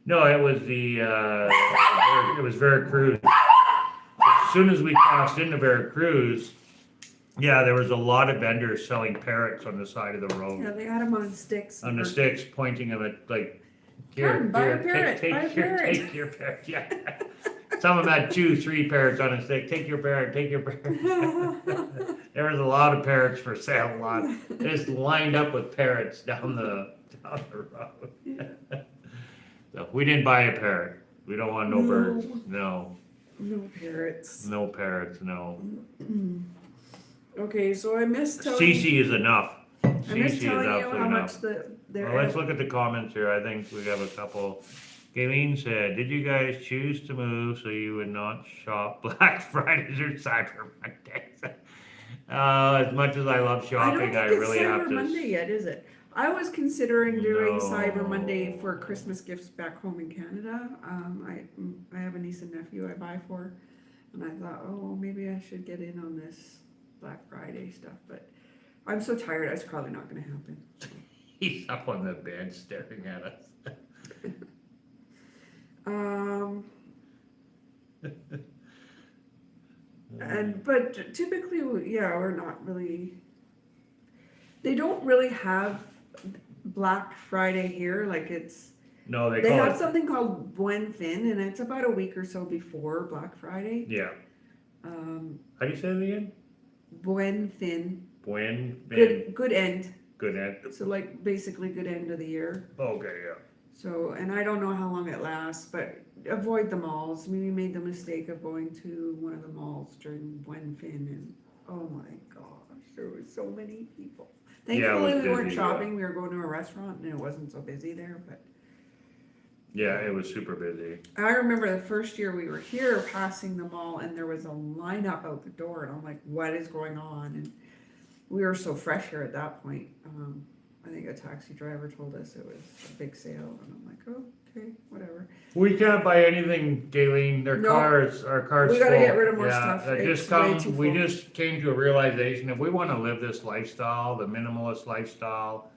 No, it was it was Veracruz. As soon as we crossed into Veracruz, yeah, there was a lot of vendors selling parrots on the side of the road. Yeah, they had them on sticks. On the sticks, pointing them at like, here, Come, buy a parrot, take buy a parrot. Take your parrot. Yeah. Some of them had 2, 3 parrots on a stick. Take your parrot, take your parrot. There was a lot of parrots for sale, a lot. Just lined up with parrots down the road. Yeah. So we didn't buy a parrot. We don't want no birds. No. No parrots. No parrots, no. Okay, so I missed telling Cece is enough. I Cece missed is telling you absolutely how enough. much their Well, let's look at the comments here. I think we have a couple. Galen said, did you guys choose to move so you would not shop Black Fridays or Cyber Mondays? As much as I love shopping, I really have Cyber to. Monday yet, is it? I was considering doing No. Cyber Monday for Christmas gifts back home in Canada. I have a niece and nephew I buy for, and I thought, oh, maybe I should get in on this Black Friday stuff, but I'm so tired. It's probably not going to happen. He's up on the bed staring at us. But typically, yeah, we're not really. They don't really have Black Friday here. Like No, they they call have it. something called Buen Fin, and it's about a week or so before Black Friday. Yeah. How do you say it again? Buen Fin. Buen. Good end. Good end. So like basically good end of the year. Okay, yeah. So, and I don't know how long it lasts, but avoid the malls. We made the mistake of going to one of the malls during Buen Fin, and oh my gosh, there were so many people. Yeah, it was Thankfully, we weren't busy, shopping. We were going to a restaurant, and it wasn't so busy there. But Yeah, it was super busy. I remember the first year we were here, passing the mall, and there was a lineup out the door, and I'm like, "What is going on?" And we were so fresh here at that point. I think a taxi driver told us it was a big sale, and I'm like, "Oh, okay, whatever." We can't buy anything, Galen. Our No. cars We gotta full. get rid of more Yeah, stuff. that It's just way too we full. just came to a realization if we want to live this lifestyle, the minimalist lifestyle,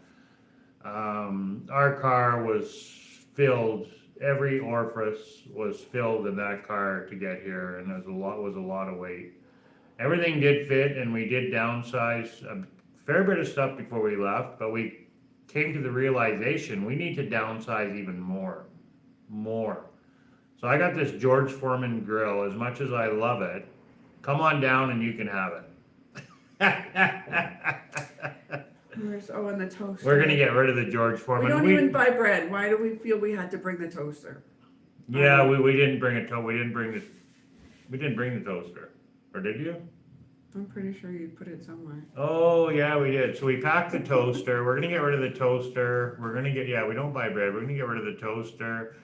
our car was filled. Every orifice was filled in that car to get here, and there's a lot of weight. Everything did fit, and we did downsize a fair bit of stuff before we left, but we came to the realization we need to downsize even more. So I got this George Foreman grill. As much as I love it, come on down and you can have it. And the toaster. We're gonna get rid of the George Foreman. We don't even buy bread. Why do we feel we had to bring the toaster? Yeah, we didn't bring we didn't bring the toaster, or did you? I'm pretty sure you put it somewhere. Oh yeah, we did. So we packed the toaster. We're gonna get rid of the toaster. We don't buy bread. We're gonna get rid of the toaster,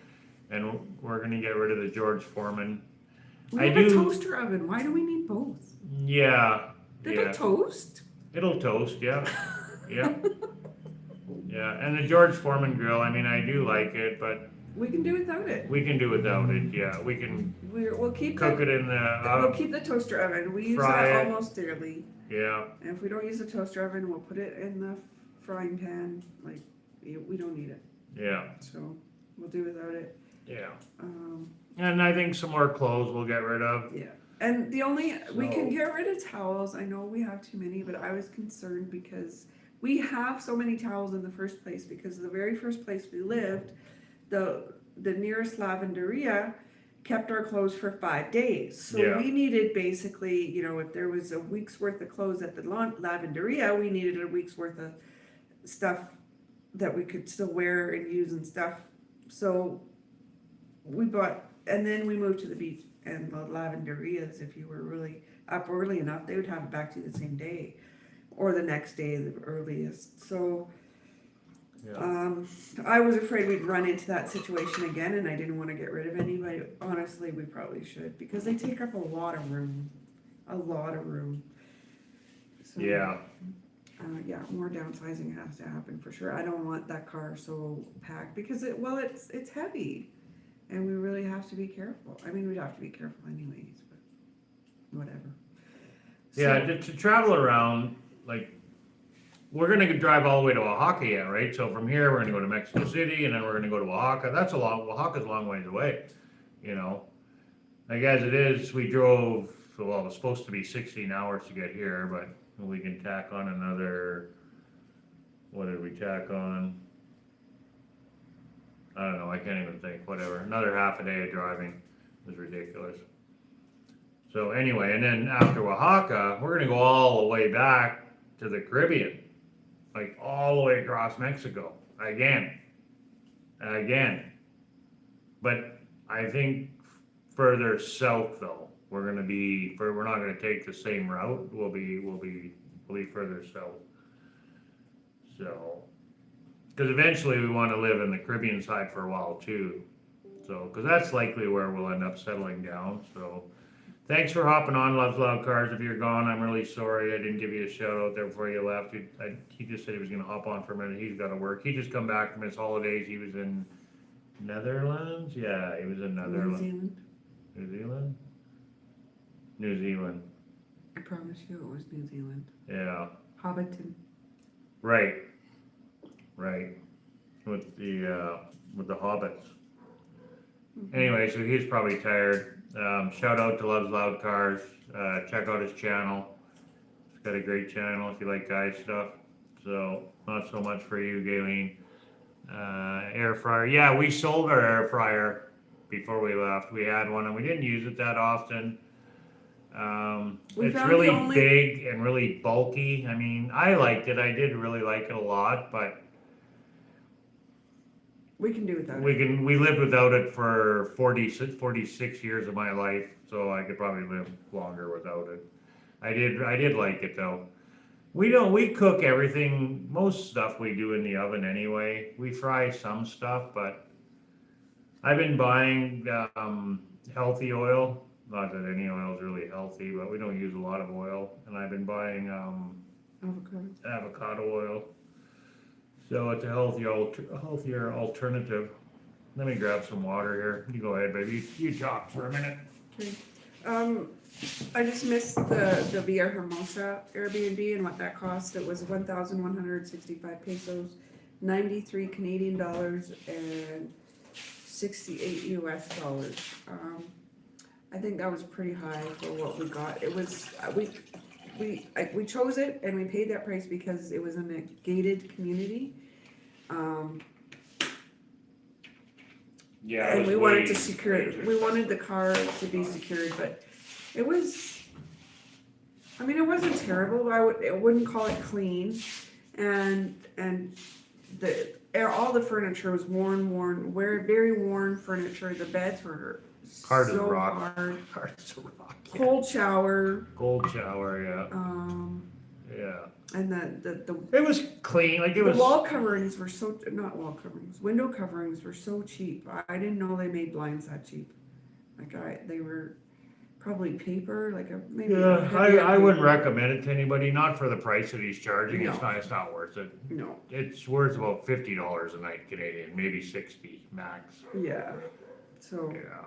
and we're gonna get rid of the George Foreman. We have a toaster oven. Why do we need both? Yeah. Did it toast? It'll toast, yeah. Yeah. Yeah, and the George Foreman grill, I mean, I do like it, but We can do without it. We can do without it, yeah. We can We'll keep cook it in we'll the, keep the toaster oven. We use fry that it. almost daily. yeah, And if we don't use the toaster oven, we'll put it in the frying pan. Like, we don't need it. yeah, So we'll do without it. yeah. Um, And I think some more clothes we'll get rid of. yeah. And we can So- get rid of towels. I know we have too many, but I was concerned because we have so many towels in the first place because the very first place we lived, the nearest lavanderia kept our clothes for 5 days. So Yeah. we needed basically, if there was a week's worth of clothes at the lavanderia, we needed a week's worth of stuff that we could still wear and use and stuff. So we bought, and then we moved to the beach and the lavanderias, if you were really up early enough, they would have it back to you the same day or the next day, the earliest. So Yeah. I was afraid we'd run into that situation again, and I didn't want to get rid of any, but honestly, we probably should, because they take up a lot of room. So, Yeah, yeah, more downsizing has to happen for sure. I don't want that car so packed, because it's heavy, and we really have to be careful. I mean, we'd have to be careful anyways, but whatever. yeah, So- to travel around, like, we're gonna drive all the way to Oaxaca yet, right? So from here, we're gonna go to Mexico City, and then we're gonna go to Oaxaca. Oaxaca's a long ways away, you know? Like, as it is, we drove, well, it was supposed to be 16 hours to get here, but we can tack on another, what did we tack on? I don't know, I can't even think, whatever, another half a day of driving. It was ridiculous. So anyway, and then after Oaxaca, we're gonna go all the way back to the Caribbean, like all the way across Mexico, again. But I think further south though, we're not gonna take the same route, we'll be further south. So, cause eventually we wanna live in the Caribbean side for a while too. So, cause that's likely where we'll end up settling down, so. Thanks for hopping on, Loves Loud Cars. If you're gone, I'm really sorry I didn't give you a shout out there before you left. He just said he was gonna hop on for a minute. He's gotta work. He just come back from his holidays. He was in Netherlands? Yeah, he was in Netherlands. New Zealand. New Zealand. I promise you it was New Zealand. Yeah. Hobbiton. Right. With the hobbits. Anyway, so he's probably tired. Shout out to Loves Loud Cars. Check out his channel. He's got a great channel if you like guy stuff. So not so much for you, Galen. Air fryer. Yeah, we sold our air fryer before we left. We had one and we didn't use it that often. It's really big and really bulky. I mean, I liked it. I did really like it a lot, but we can do without it. we lived without it for 46 years of my life, so I could probably live longer without it. I did like it though. We cook everything, most stuff we do in the oven anyway. We fry some stuff, but I've been buying healthy oil. Not that any oil is really healthy, but we don't use a lot of oil. And I've been buying avocado oil. So it's a healthier alternative. Let me grab some water here. You go ahead, baby. You talk for a minute. Okay. I just missed the Villa Hermosa Airbnb and what that cost. It was 1,165 pesos, 93 Canadian dollars, and 68 US dollars. I think that was pretty high for what we got. It was we chose it and we paid that price because it was in a gated community. Yeah, And we wanted to secure it. We wanted the car to be secured, but it was, I mean, it wasn't terrible. I wouldn't call it clean, and all the furniture was very worn furniture. The beds were hard as so rock. hard. Hard as a rock. Yeah. Cold shower. Yeah. Yeah. And the It was clean, like it was. wall coverings were not wall coverings. Window coverings were so cheap. I didn't know they made blinds that cheap. They were probably paper, like a, maybe. Yeah, a heavier I wouldn't paper. recommend it to anybody, not for the price that he's charging, No. it's not worth it. No, It's worth about $50 a night Canadian, maybe 60 max, yeah, so, yeah.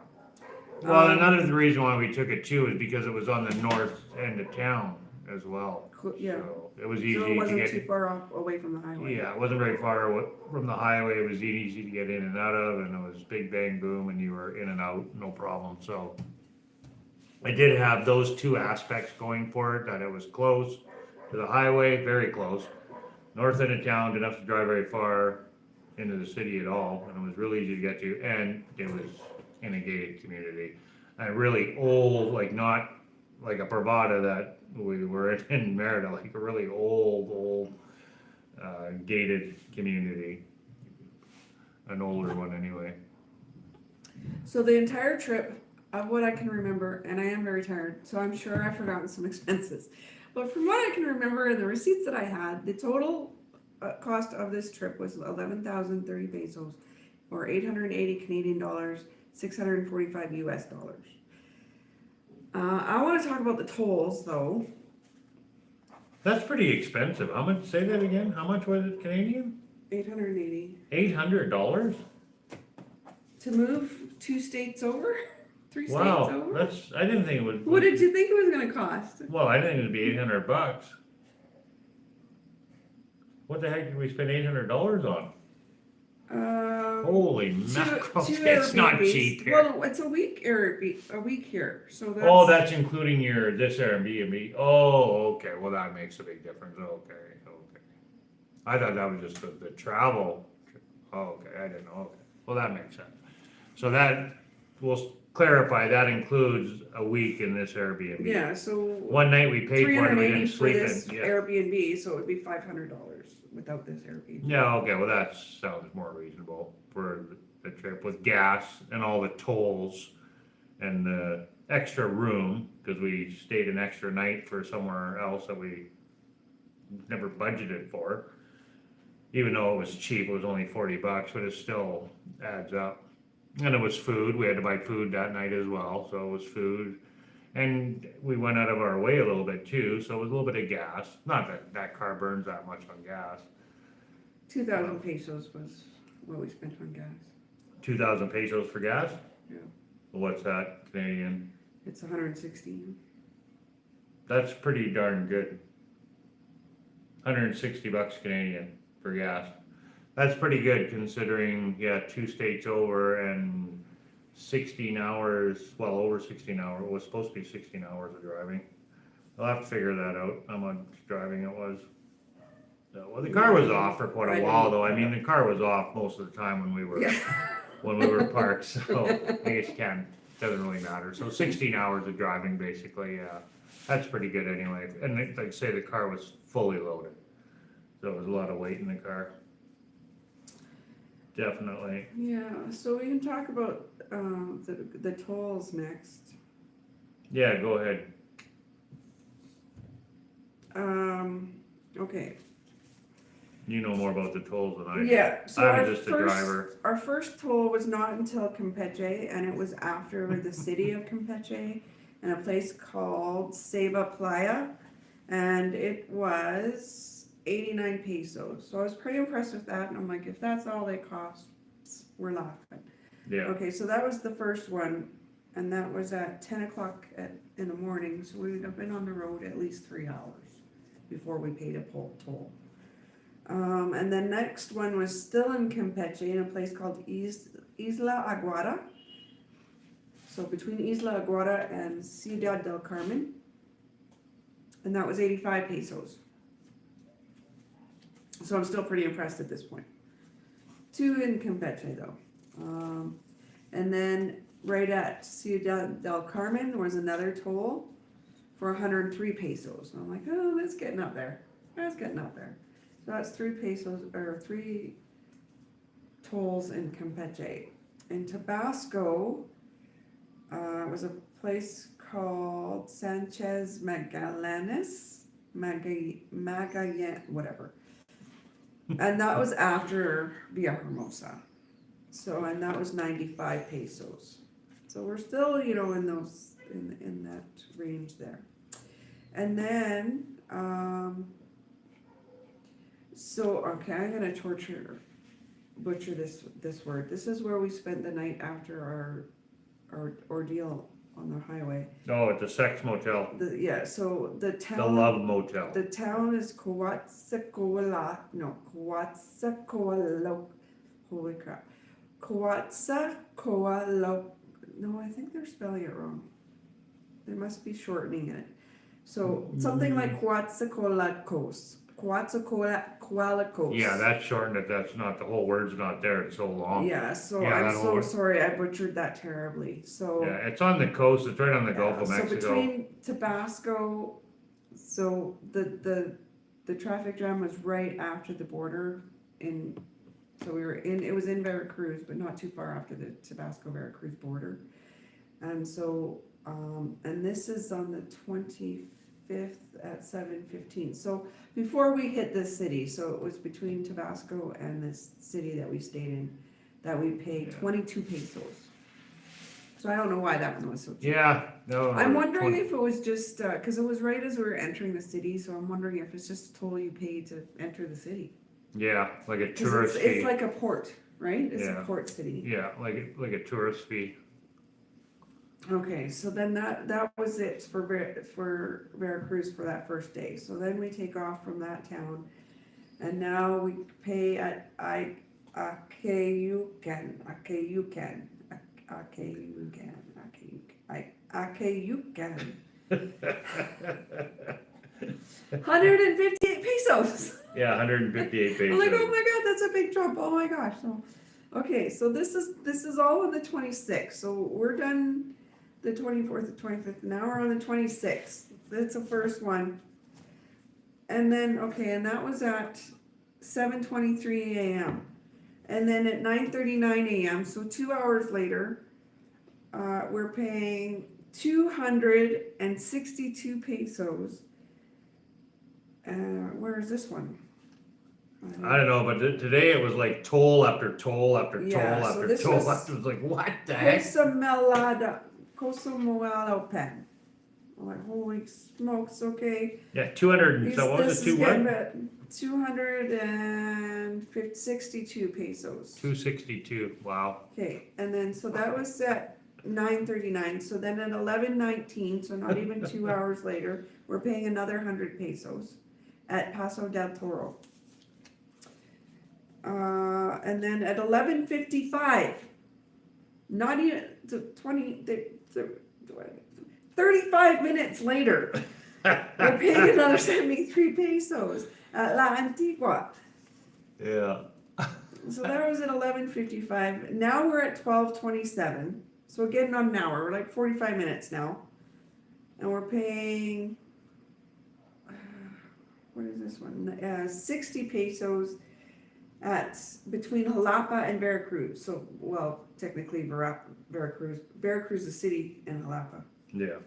Well, Um, another reason why we took it too is because it was on the north end of town as well. yeah, So it was so easy it to wasn't too get, far off, away from the highway. yeah, it wasn't very far from the highway, it was easy to get in and out of, and it was big bang boom, and you were in and out, no problem, so. It did have those two aspects going for it, that it was close to the highway, very close. North end of town, didn't have to drive very far into the city at all, and it was really easy to get to, and it was in a gated community. And really old, like not like a Bravada that we were in Mérida, like a really old, gated community. An older one anyway. So the entire trip, of what I can remember, and I am very tired, so I'm sure I've forgotten some expenses. But from what I can remember and the receipts that I had, the total cost of this trip was 11,030 pesos, or 880 Canadian dollars, 645 US dollars. I want to talk about the tolls though. That's pretty expensive. How much, say that again, how much was it Canadian? 880 $800? to move 2 states over, 3 states Wow, over. I didn't think it would. What did you think it was going to cost? Well, I didn't think it'd be $800. What the heck did we spend $800 on? Holy mackerel, it's not Airbnbs. cheap here. Well, it's a week here, so that's. Oh, that's including this Airbnb. Oh, okay, well, that makes a big difference, okay. I thought that was just the travel. Oh, okay, I didn't know, okay. Well, that makes sense. So that, we'll clarify, that includes a week in this Airbnb. Yeah, so. One night we paid for it and we 380 didn't for sleep in, this yeah. Airbnb, so it would be $500 without this Airbnb. Yeah, okay, well, that sounds more reasonable for the trip with gas and all the tolls and the extra room, because we stayed an extra night for somewhere else that we never budgeted for. Even though it was cheap, it was only $40, but it still adds up. And it was food, we had to buy food that night as well, so it was food. And we went out of our way a little bit too, so it was a little bit of gas. Not that that car burns that much on gas. 2,000 pesos was what we spent on gas. 2,000 pesos for gas? Yeah. What's that Canadian? It's 160. That's pretty darn good. $160 Canadian for gas. That's pretty good considering, yeah, 2 states over and 16 hours, well, over 16 hours. It was supposed to be 16 hours of driving. I'll have to figure that out, how much driving it was. So, well, the car was off for quite a while though. I mean, the car was off most of the time when we were parked, so I guess doesn't really matter. So 16 hours of driving basically, yeah. That's pretty good anyway. And like I say, the car was fully loaded. So it was a lot of weight in the car. Definitely. Yeah, so we can talk about the tolls next. Yeah, go ahead. Okay. You know more about the tolls than I do. Yeah, so I was just a driver. our first toll was not until Campeche, and it was after the city of Campeche and a place called Ceiba Playa, and it was 89 pesos. So I was pretty impressed with that, and I'm like, if that's all they cost, we're laughing. Yeah. Okay, so that was the first one, and that was at 10 o'clock in the morning, so we would have been on the road at least 3 hours before we paid a toll. And the next one was still in Campeche in a place called Isla Aguada. So between Isla Aguada and Ciudad del Carmen. And that was 85 pesos. So I'm still pretty impressed at this point. 2 in Campeche though. And then right at Ciudad del Carmen there was another toll for 103 pesos. And I'm like, oh, that's getting up there. So that's 3 pesos, or 3 tolls in Campeche. In Tabasco, it was a place called Sanchez Magallanes, whatever. And that was after Villahermosa. So, and that was 95 pesos. So we're still, in those in that range there. And then, so, okay, I'm gonna butcher this word. This is where we spent the night after our ordeal on the highway. Oh, it's a sex motel. So the town. The love motel. The town is Coatzacoalco. Holy crap. Coatzacoalco. No, I think they're spelling it wrong. They must be shortening it. So something like Coatzacoalcos. Coatzacoalcos. Yeah, that's shortened. That's not, the whole word's not there. It's so long. Yeah, so Yeah, I'm that so whole- sorry. I butchered that terribly. So Yeah, it's on the coast. It's right on the Gulf of so Mexico. between Tabasco, so the traffic jam was right after the border so we were it was in Veracruz, but not too far after the Tabasco Veracruz border. And so, and this is on the 25th at 7:15. So before we hit this city, so it was between Tabasco and this city that we stayed in, that we paid 22 pesos. So I don't know why that one was so cheap. Yeah, no. I'm wondering if it was just, cause it was right as we were entering the city, so I'm wondering if it's just a toll you pay to enter the city. Yeah, like a 'Cause tourist fee. it's like a port, right? It's a Yeah. port city. Yeah, like a tourist fee. Okay, so then that was it for Veracruz for that first day. So then we take off from that town, and now we pay at Acayucan. $158 pesos. Yeah, 158 pages. I'm like, oh my god, that's a big jump. Oh my gosh. So, okay, so this is all on the 26th. So we're done the 24th, the 25th. Now we're on the 26th. That's the first one. And then, okay, and that was at 7:23 a.m. And then at 9:39 a.m., so 2 hours later, we're paying 262 pesos. Where is this one? I don't know, but today it was like toll after toll after toll Yeah, so after this toll. was- I was like, what the heck? Cosomoala pen. I'm like, holy smokes, okay. Yeah, 200 and so what was it? 262 pesos. 262. Wow. Okay, and then, so that was at 9:39, so then at 11:19, so not even 2 hours later, we're paying another 100 pesos at Paso del Toro. And then at 11:55, not even 35 minutes later, we're paying another 73 pesos at La Antigua. Yeah. So that was at 11:55. Now we're at 12:27. So again, not an hour. We're like 45 minutes now, and we're paying. What is this one? 60 pesos at between Xalapa and Veracruz. So, well, technically Veracruz. Veracruz is a city in Xalapa. Yeah.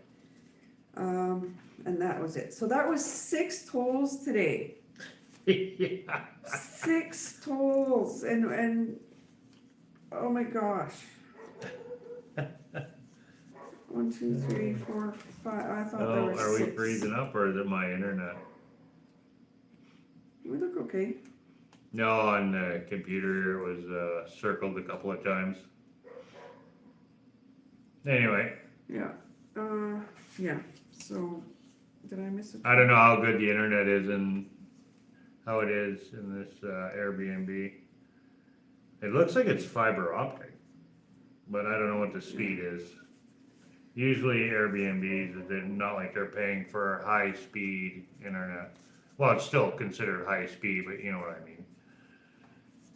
And that was it. So that was 6 tolls today. Yeah. 6 tolls, and oh my gosh. 1, 2, 3, 4, 5. I thought there Oh, were are 6. we freezing up or is it my internet? We look okay. No, on the computer it was circled a couple of times. Anyway, Yeah. Yeah. So, did I miss it? I don't know how good the internet is and how it is in this Airbnb. It looks like it's fiber optic, but I don't know what the speed is. Usually Airbnbs, they're not like they're paying for high speed internet. Well, it's still considered high speed, but you know what I mean.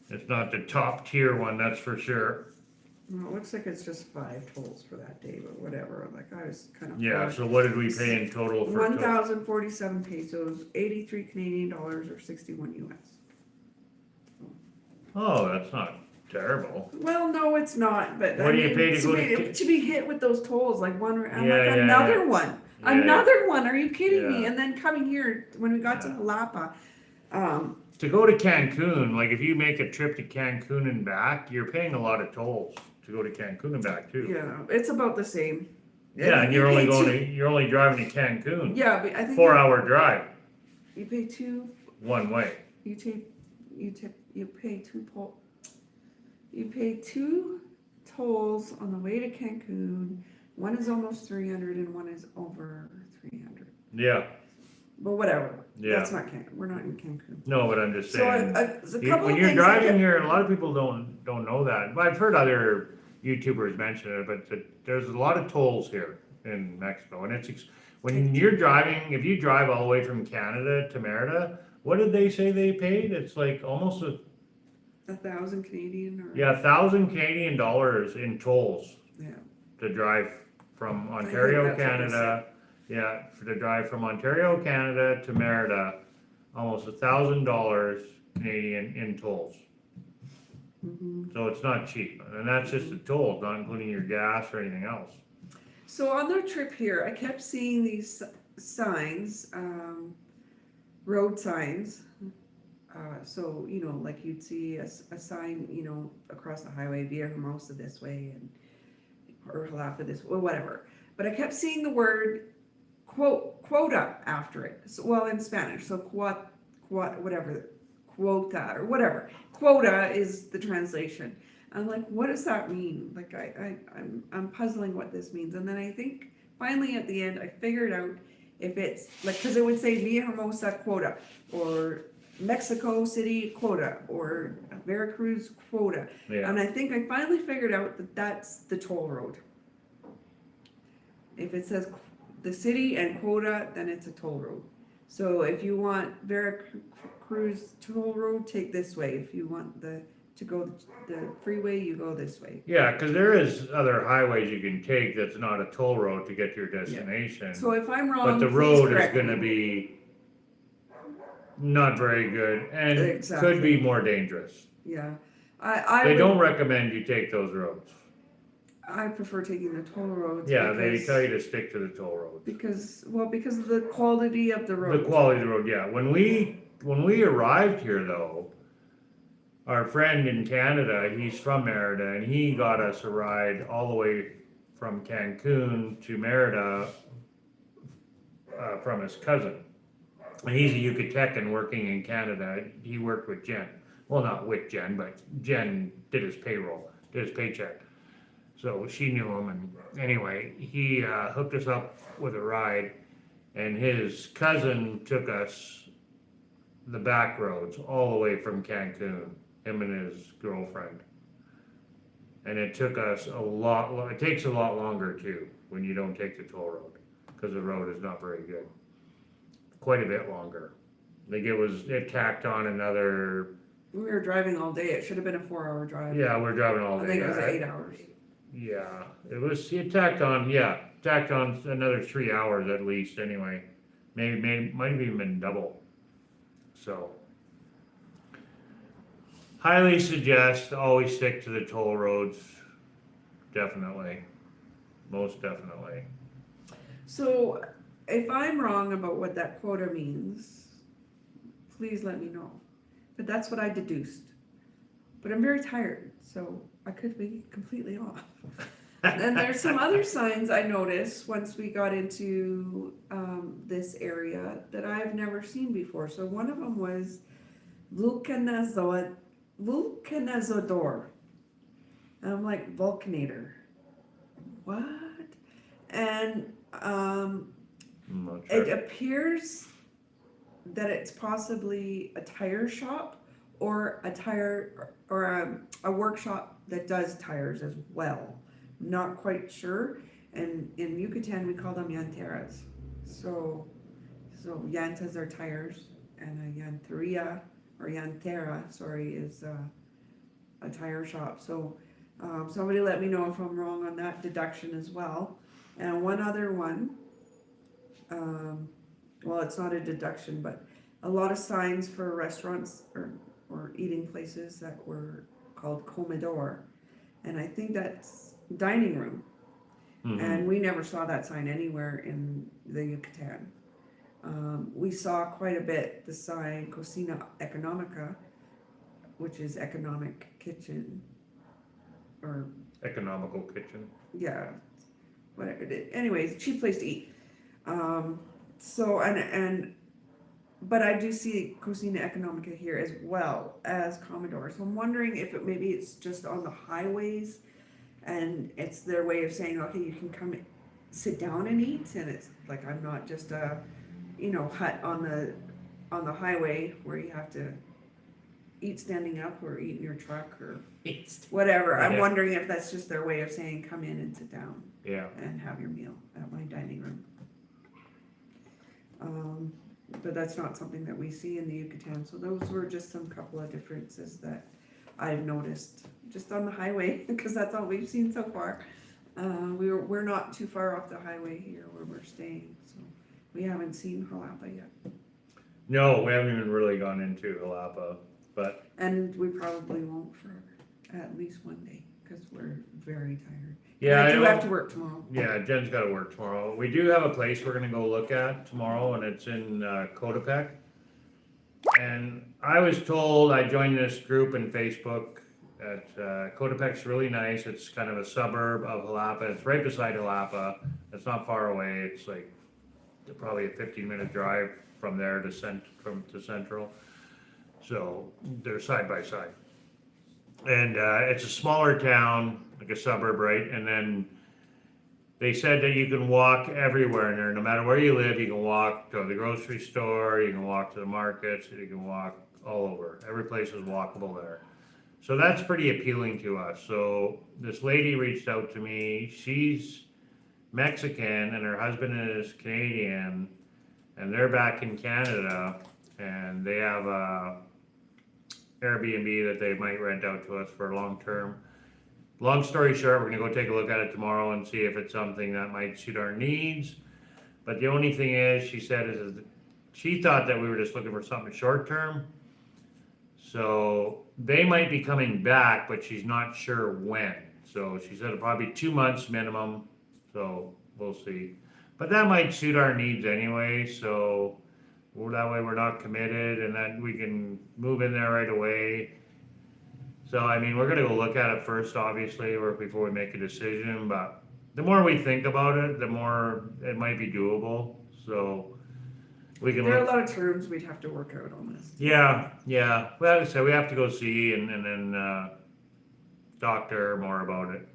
It's not the top tier one, that's for sure. No, it looks like it's just 5 tolls for that day, but whatever. Like, I was kind of. Yeah, so what did we pay in total for? 1,047 pesos, 83 Canadian dollars, or 61 US. Oh, that's not terrible. Well, no, it's not. But What do you pay to go to be hit with those tolls? Like one, I'm Yeah, like yeah, another yeah. one, Yeah. another one. Are you kidding me? Yeah. And then coming here when we got to Yeah. Xalapa, To go to Cancun, like if you make a trip to Cancun and back, you're paying a lot of tolls to go to Cancun and back too. yeah, it's about the same. Yeah, and you you're only pay you're only driving to Cancun. Yeah, but I think 4-hour drive, you pay two. one way. You pay you pay two tolls on the way to Cancun. One is almost 300 and one is over 300. Yeah, But whatever. yeah. That's not Cancun. We're not in Cancun. No, but I'm just So saying, there's a couple when of you're things I driving kept- here, a lot of people don't know that. But I've heard other YouTubers mention it, but there's a lot of tolls here in Mexico, and when you're driving, if you drive all the way from Canada to Mérida, what did they say they paid? It's like almost 1,000 Canadian or 1,000 Canadian dollars in tolls yeah. to drive from think Ontario, that's what they Canada. Yeah, to drive from Ontario, Canada to Mérida, almost $1,000 Canadian in tolls. Mm-hmm. So it's not cheap, and that's just the tolls, not including your gas or anything else. So on the trip here, I kept seeing these signs, road signs. So, you know, like you'd see a sign, you know, across the highway, Via Hermosa this way, or Xalapa this way, whatever. But I kept seeing the word quota after it. So, well, in Spanish, so whatever, quota or whatever. Quota is the translation. I'm like, what does that mean? Like, I'm puzzling what this means. And then I think finally at the end, I figured out if it's like, because it would say Via Hermosa quota, or Mexico City quota, or Veracruz quota. Yeah. And I think I finally figured out that that's the toll road. If it says the city and quota, then it's a toll road. So if you want Veracruz toll road, take this way. If you want to go the freeway, you go this way. Yeah, because there is other highways you can take that's not a toll road to get to your destination. So if I'm wrong, But the please road is correct going to me. be not very good and Exactly. could be more dangerous. Yeah, They don't recommend you take those roads. I prefer taking the toll roads. Yeah, they because, tell you to stick to the toll roads. because of the quality of the road. The quality of the road, yeah. When we arrived here, though, our friend in Canada, he's from Mérida, and he got us a ride all the way from Cancun to Mérida from his cousin. And he's a Yucatecan working in Canada. He worked with Jen. Well, not with Jen, but Jen did his payroll, did his paycheck. So she knew him, and anyway, he hooked us up with a ride, and his cousin took us the back roads all the way from Cancun, him and his girlfriend. And it took us it takes a lot longer too when you don't take the toll road, because the road is not very good. Quite a bit longer. Like it tacked on another. We were driving all day. It should have been a 4-hour drive. Yeah, we're driving all day. I think it was 8 hours. Yeah, it tacked on another 3 hours at least anyway. Might have even been double. So, highly suggest always stick to the toll roads. Definitely. Most definitely. So, if I'm wrong about what that quota means, please let me know. But that's what I deduced. But I'm very tired, so I could be completely off. And there's some other signs I noticed once we got into this area that I've never seen before. So one of them was vulcanizador. And I'm like, vulcanator. What? And it appears that it's possibly a tire shop or a workshop that does tires as well. Not quite sure. And in Yucatan we call them llanteras. So llantas are tires, and a llanteria or llantera, is a tire shop. So somebody let me know if I'm wrong on that deduction as well. And one other one, well, it's not a deduction, but a lot of signs for restaurants or eating places that were called comedor, and I think that's dining room. Mm-hmm. And we never saw that sign anywhere in the Yucatan. We saw quite a bit the sign Cocina Económica, which is economic kitchen, or economical kitchen. Yeah, whatever. Anyways, cheap place to eat. So but I do see Cocina Economica here as well as Commodore. So I'm wondering if maybe it's just on the highways, and it's their way of saying, okay, you can come sit down and eat, and it's like I'm not just a, hut on the highway where you have to eat standing up or eat in your truck or whatever. I'm wondering if that's just their way of saying come in and sit down. Yeah. And have your meal at my dining room. But that's not something that we see in the Yucatan. So those were just some couple of differences that I've noticed just on the highway, because that's all we've seen so far. We're not too far off the highway here where we're staying, so we haven't seen Xalapa yet. No, we haven't even really gone into Xalapa, but. And we probably won't for at least one day, because we're very tired. Yeah, I do have to work tomorrow. Yeah, Jen's got to work tomorrow. We do have a place we're going to go look at tomorrow, and it's in Coatepec. And I was told, I joined this group in Facebook at Coatepec's really nice. It's kind of a suburb of Xalapa. It's right beside Xalapa. It's not far away. It's like probably a 15-minute drive from there to Central. So they're side by side. And it's a smaller town, like a suburb, right? And then they said that you can walk everywhere in there. No matter where you live, you can walk to the grocery store, you can walk to the markets, you can walk all over. Every place is walkable there. So that's pretty appealing to us. So this lady reached out to me. She's Mexican and her husband is Canadian, and they're back in Canada, and they have a Airbnb that they might rent out to us for long term. Long story short, we're gonna go take a look at it tomorrow and see if it's something that might suit our needs. But the only thing is, she said is she thought that we were just looking for something short term. So they might be coming back, but she's not sure when. So she said it'll probably be 2 months minimum. So we'll see. But that might suit our needs anyway. So that way we're not committed, and then we can move in there right away. So, I mean, we're gonna go look at it first, obviously, or before we make a decision, but the more we think about it, the more it might be doable, so we can. There are a lot of terms we'd have to work out on this. Yeah, well, like I said, we have to go see and then talk to her more about it.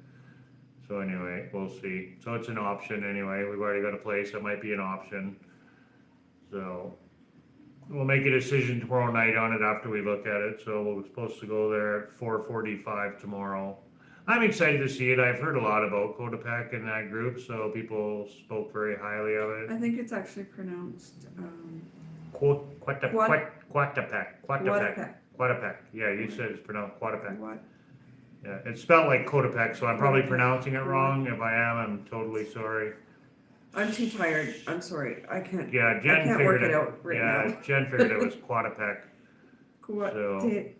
So anyway, we'll see. So it's an option anyway. We've already got a place that might be an option. So we'll make a decision tomorrow night on it after we look at it. So we're supposed to go there at 4:45 tomorrow. I'm excited to see it. I've heard a lot about Coatepec in that group, so people spoke very highly of it. I think it's actually pronounced Coatepec. Yeah, you said it's pronounced Coatepec. what? Yeah, it's spelled like Coatepec, so I'm probably pronouncing it wrong. If I am, I'm totally sorry. I'm too tired. I'm sorry. I can't. Yeah, Jen I can't figured work it out right now. Jen figured it was Coatepec. Coatepec.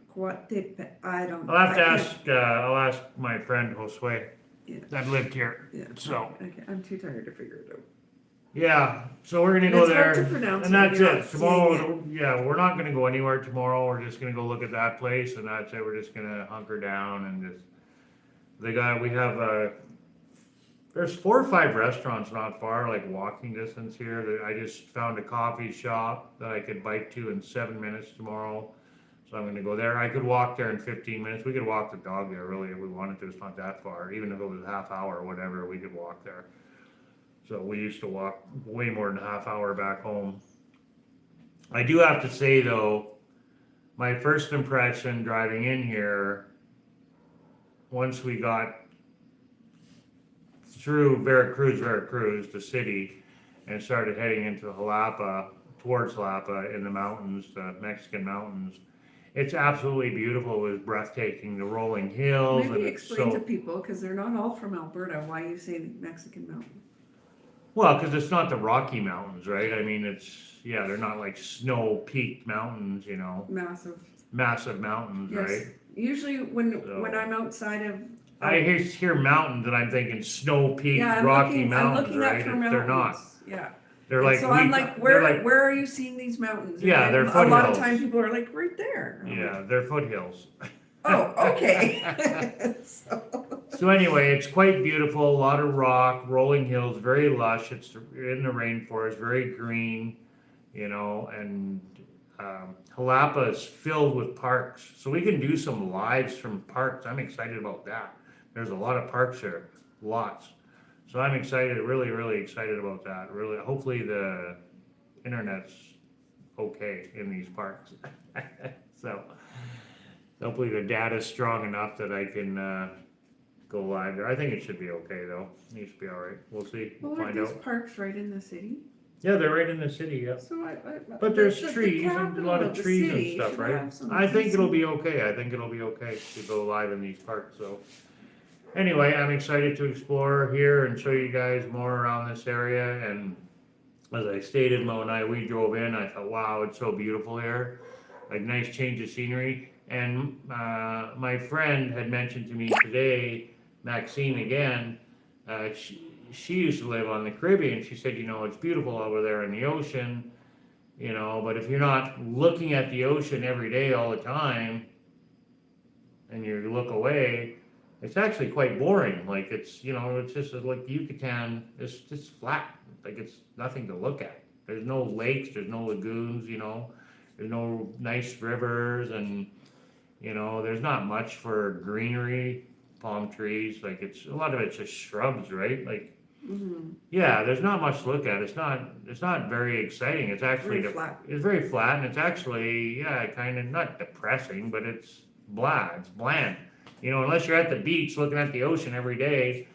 I don't. I'll have to ask. I'll ask my friend Josue. Yeah. I've lived here. Yeah. So. Okay. I'm too tired to figure it out. Yeah, so we're gonna And go it's there, hard to pronounce and when that's you're it. not seeing Tomorrow, yeah, we're not gonna go anywhere tomorrow. We're just gonna go look at that place, and that's it. We're just gonna hunker down and just. We have there's 4 or 5 restaurants not far, like walking distance here. I just found a coffee shop that I could bike to in 7 minutes tomorrow. So I'm gonna go there. I could walk there in 15 minutes. We could walk the dog there really if we wanted to. It's not that far. Even if it was a half hour or whatever, we could walk there. So we used to walk way more than a half hour back home. I do have to say though, my first impression driving in here, once we got through Veracruz, the city, and started heading into towards Xalapa in the mountains, the Mexican mountains, it's absolutely beautiful. It was breathtaking, the rolling hills. Maybe and it's explain to people, because they're not all from Alberta, why you say Mexican mountain. Well, because it's not the Rocky Mountains, right? I mean, they're not like snow-peaked mountains, massive mountains, Yes. right? Usually when I'm outside of. I hear mountains and I'm thinking snow-peaked Rocky Mountains, right? They're not. Yeah. They're like. So I'm like, where are you seeing these mountains? Yeah, they're A lot of foothills. times people are like, right there. Yeah, they're foothills. Oh, okay. So anyway, it's quite beautiful, a lot of rock, rolling hills, very lush. It's in the rainforest, very green, and Jalapa is filled with parks. So we can do some lives from parks. I'm excited about that. There's a lot of parks there, lots. So I'm excited, really, really excited about that. Really, hopefully the internet's okay in these parks. So hopefully the data's strong enough that I can go live there. I think it should be okay though. It should be all right. We'll see. We'll Well, are find these out. parks right in the city? Yeah, they're right in the city. Yeah. So But there's the trees and a capital lot of the trees and city stuff, should right? have some I think it'll decent- be okay. I think it'll be okay to go live in these parks. So anyway, I'm excited to explore here and show you guys more around this area. And as I stated, Mo and I, we drove in. I thought, wow, it's so beautiful here. Like nice change of scenery. And my friend had mentioned to me today, Maxine again, she used to live on the Caribbean. She said, it's beautiful over there in the ocean, but if you're not looking at the ocean every day all the time and you look away, it's actually quite boring. Like it's just like Yucatan, it's just flat. Like it's nothing to look at. There's no lakes, there's no lagoons, there's no nice rivers, and there's not much for greenery, palm trees. Like a lot of it's just shrubs, right? Like Mhm. yeah, there's not much to look at. It's not very exciting. It's actually Very flat. It's very flat, and it's actually kind of not depressing, but it's blah. It's bland. Unless you're at the beach looking at the ocean every day,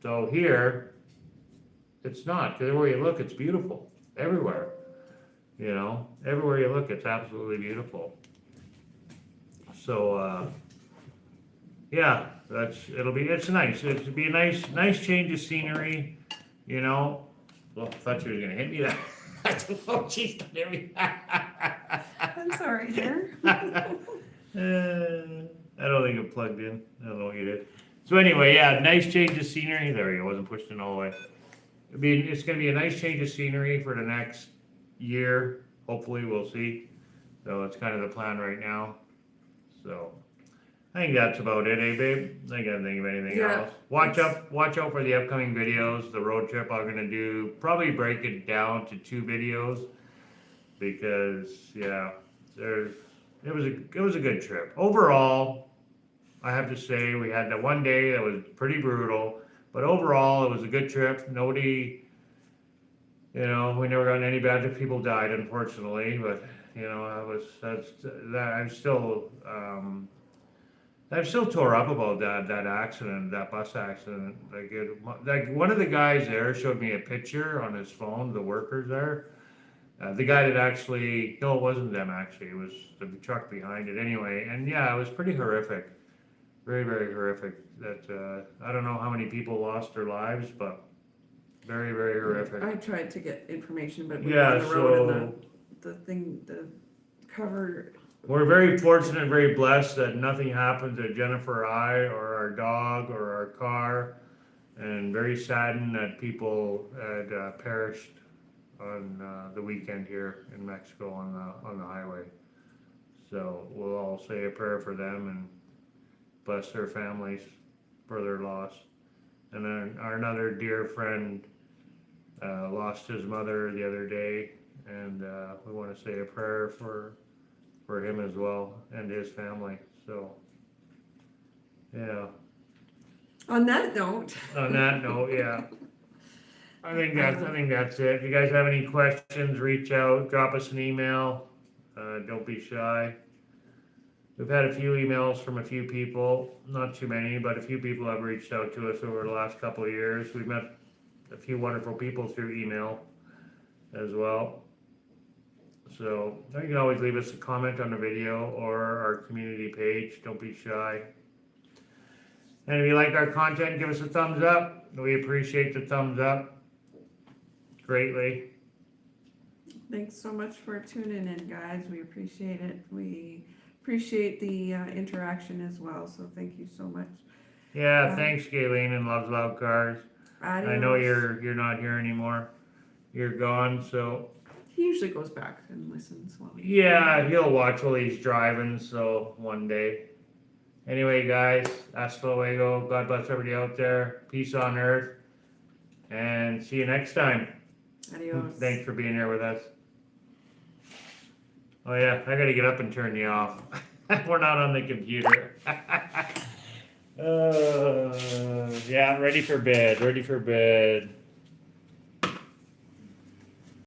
So here, it's not. Because everywhere you look, it's beautiful. Everywhere. Everywhere you look, it's absolutely beautiful. So, yeah, it's nice. It'll be a nice change of scenery, Well, I thought you were gonna hit me there. Oh, jeez, don't hit me. I'm sorry, dear. I don't think it plugged in. I don't know what you did. So anyway, yeah, nice change of scenery. There we go. Wasn't pushed in all the way. It's gonna be a nice change of scenery for the next year. Hopefully, we'll see. So it's kind of the plan right now. So I think that's about it, babe? I can't think of anything Yeah, else. Watch out for the upcoming videos. The road trip I'm gonna do, probably break it down to 2 videos because yeah, it was a good trip. Overall, I have to say we had that one day that was pretty brutal, but overall it was a good trip. Nobody, we never got any bad people died, unfortunately, but I'm still tore up about that accident, that bus accident. Like one of the guys there showed me a picture on his phone, the workers there. The guy that actually, no, it wasn't them actually, it was the truck behind it anyway. And yeah, it was pretty horrific. Very, very horrific. I don't know how many people lost their lives, but very, very horrific. I tried to get information, but we were Yeah, on the road and so the cover. we're very fortunate and very blessed that nothing happened to Jennifer or I or our dog or our car, and very saddened that people had perished on the weekend here in Mexico on the highway. So we'll all say a prayer for them and bless their families for their loss. And then our another dear friend lost his mother the other day, and we want to say a prayer for him as well and his family. So yeah. On that note. On that note, yeah. I think that's it. If you guys have any questions, reach out, drop us an email. Don't be shy. We've had a few emails from a few people, not too many, but a few people have reached out to us over the last couple of years. We've met a few wonderful people through email as well. So you can always leave us a comment on the video or our community page. Don't be shy. And if you like our content, give us a thumbs up. We appreciate the thumbs up greatly. Thanks so much for tuning in, guys. We appreciate it. We appreciate the interaction as well. So thank you so much. Yeah, thanks, Galen and Loves Loud Cars. I know Adios. you're not here anymore. You're gone, so He usually goes back and listens while he. Yeah, he'll watch while he's driving, so one day. Anyway, guys, hasta luego. God bless everybody out there. Peace on earth. And see you next time. Adios. Thanks for being here with us. Oh yeah, I gotta get up and turn you off. We're not on the computer. Yeah, ready for bed. Ready for bed.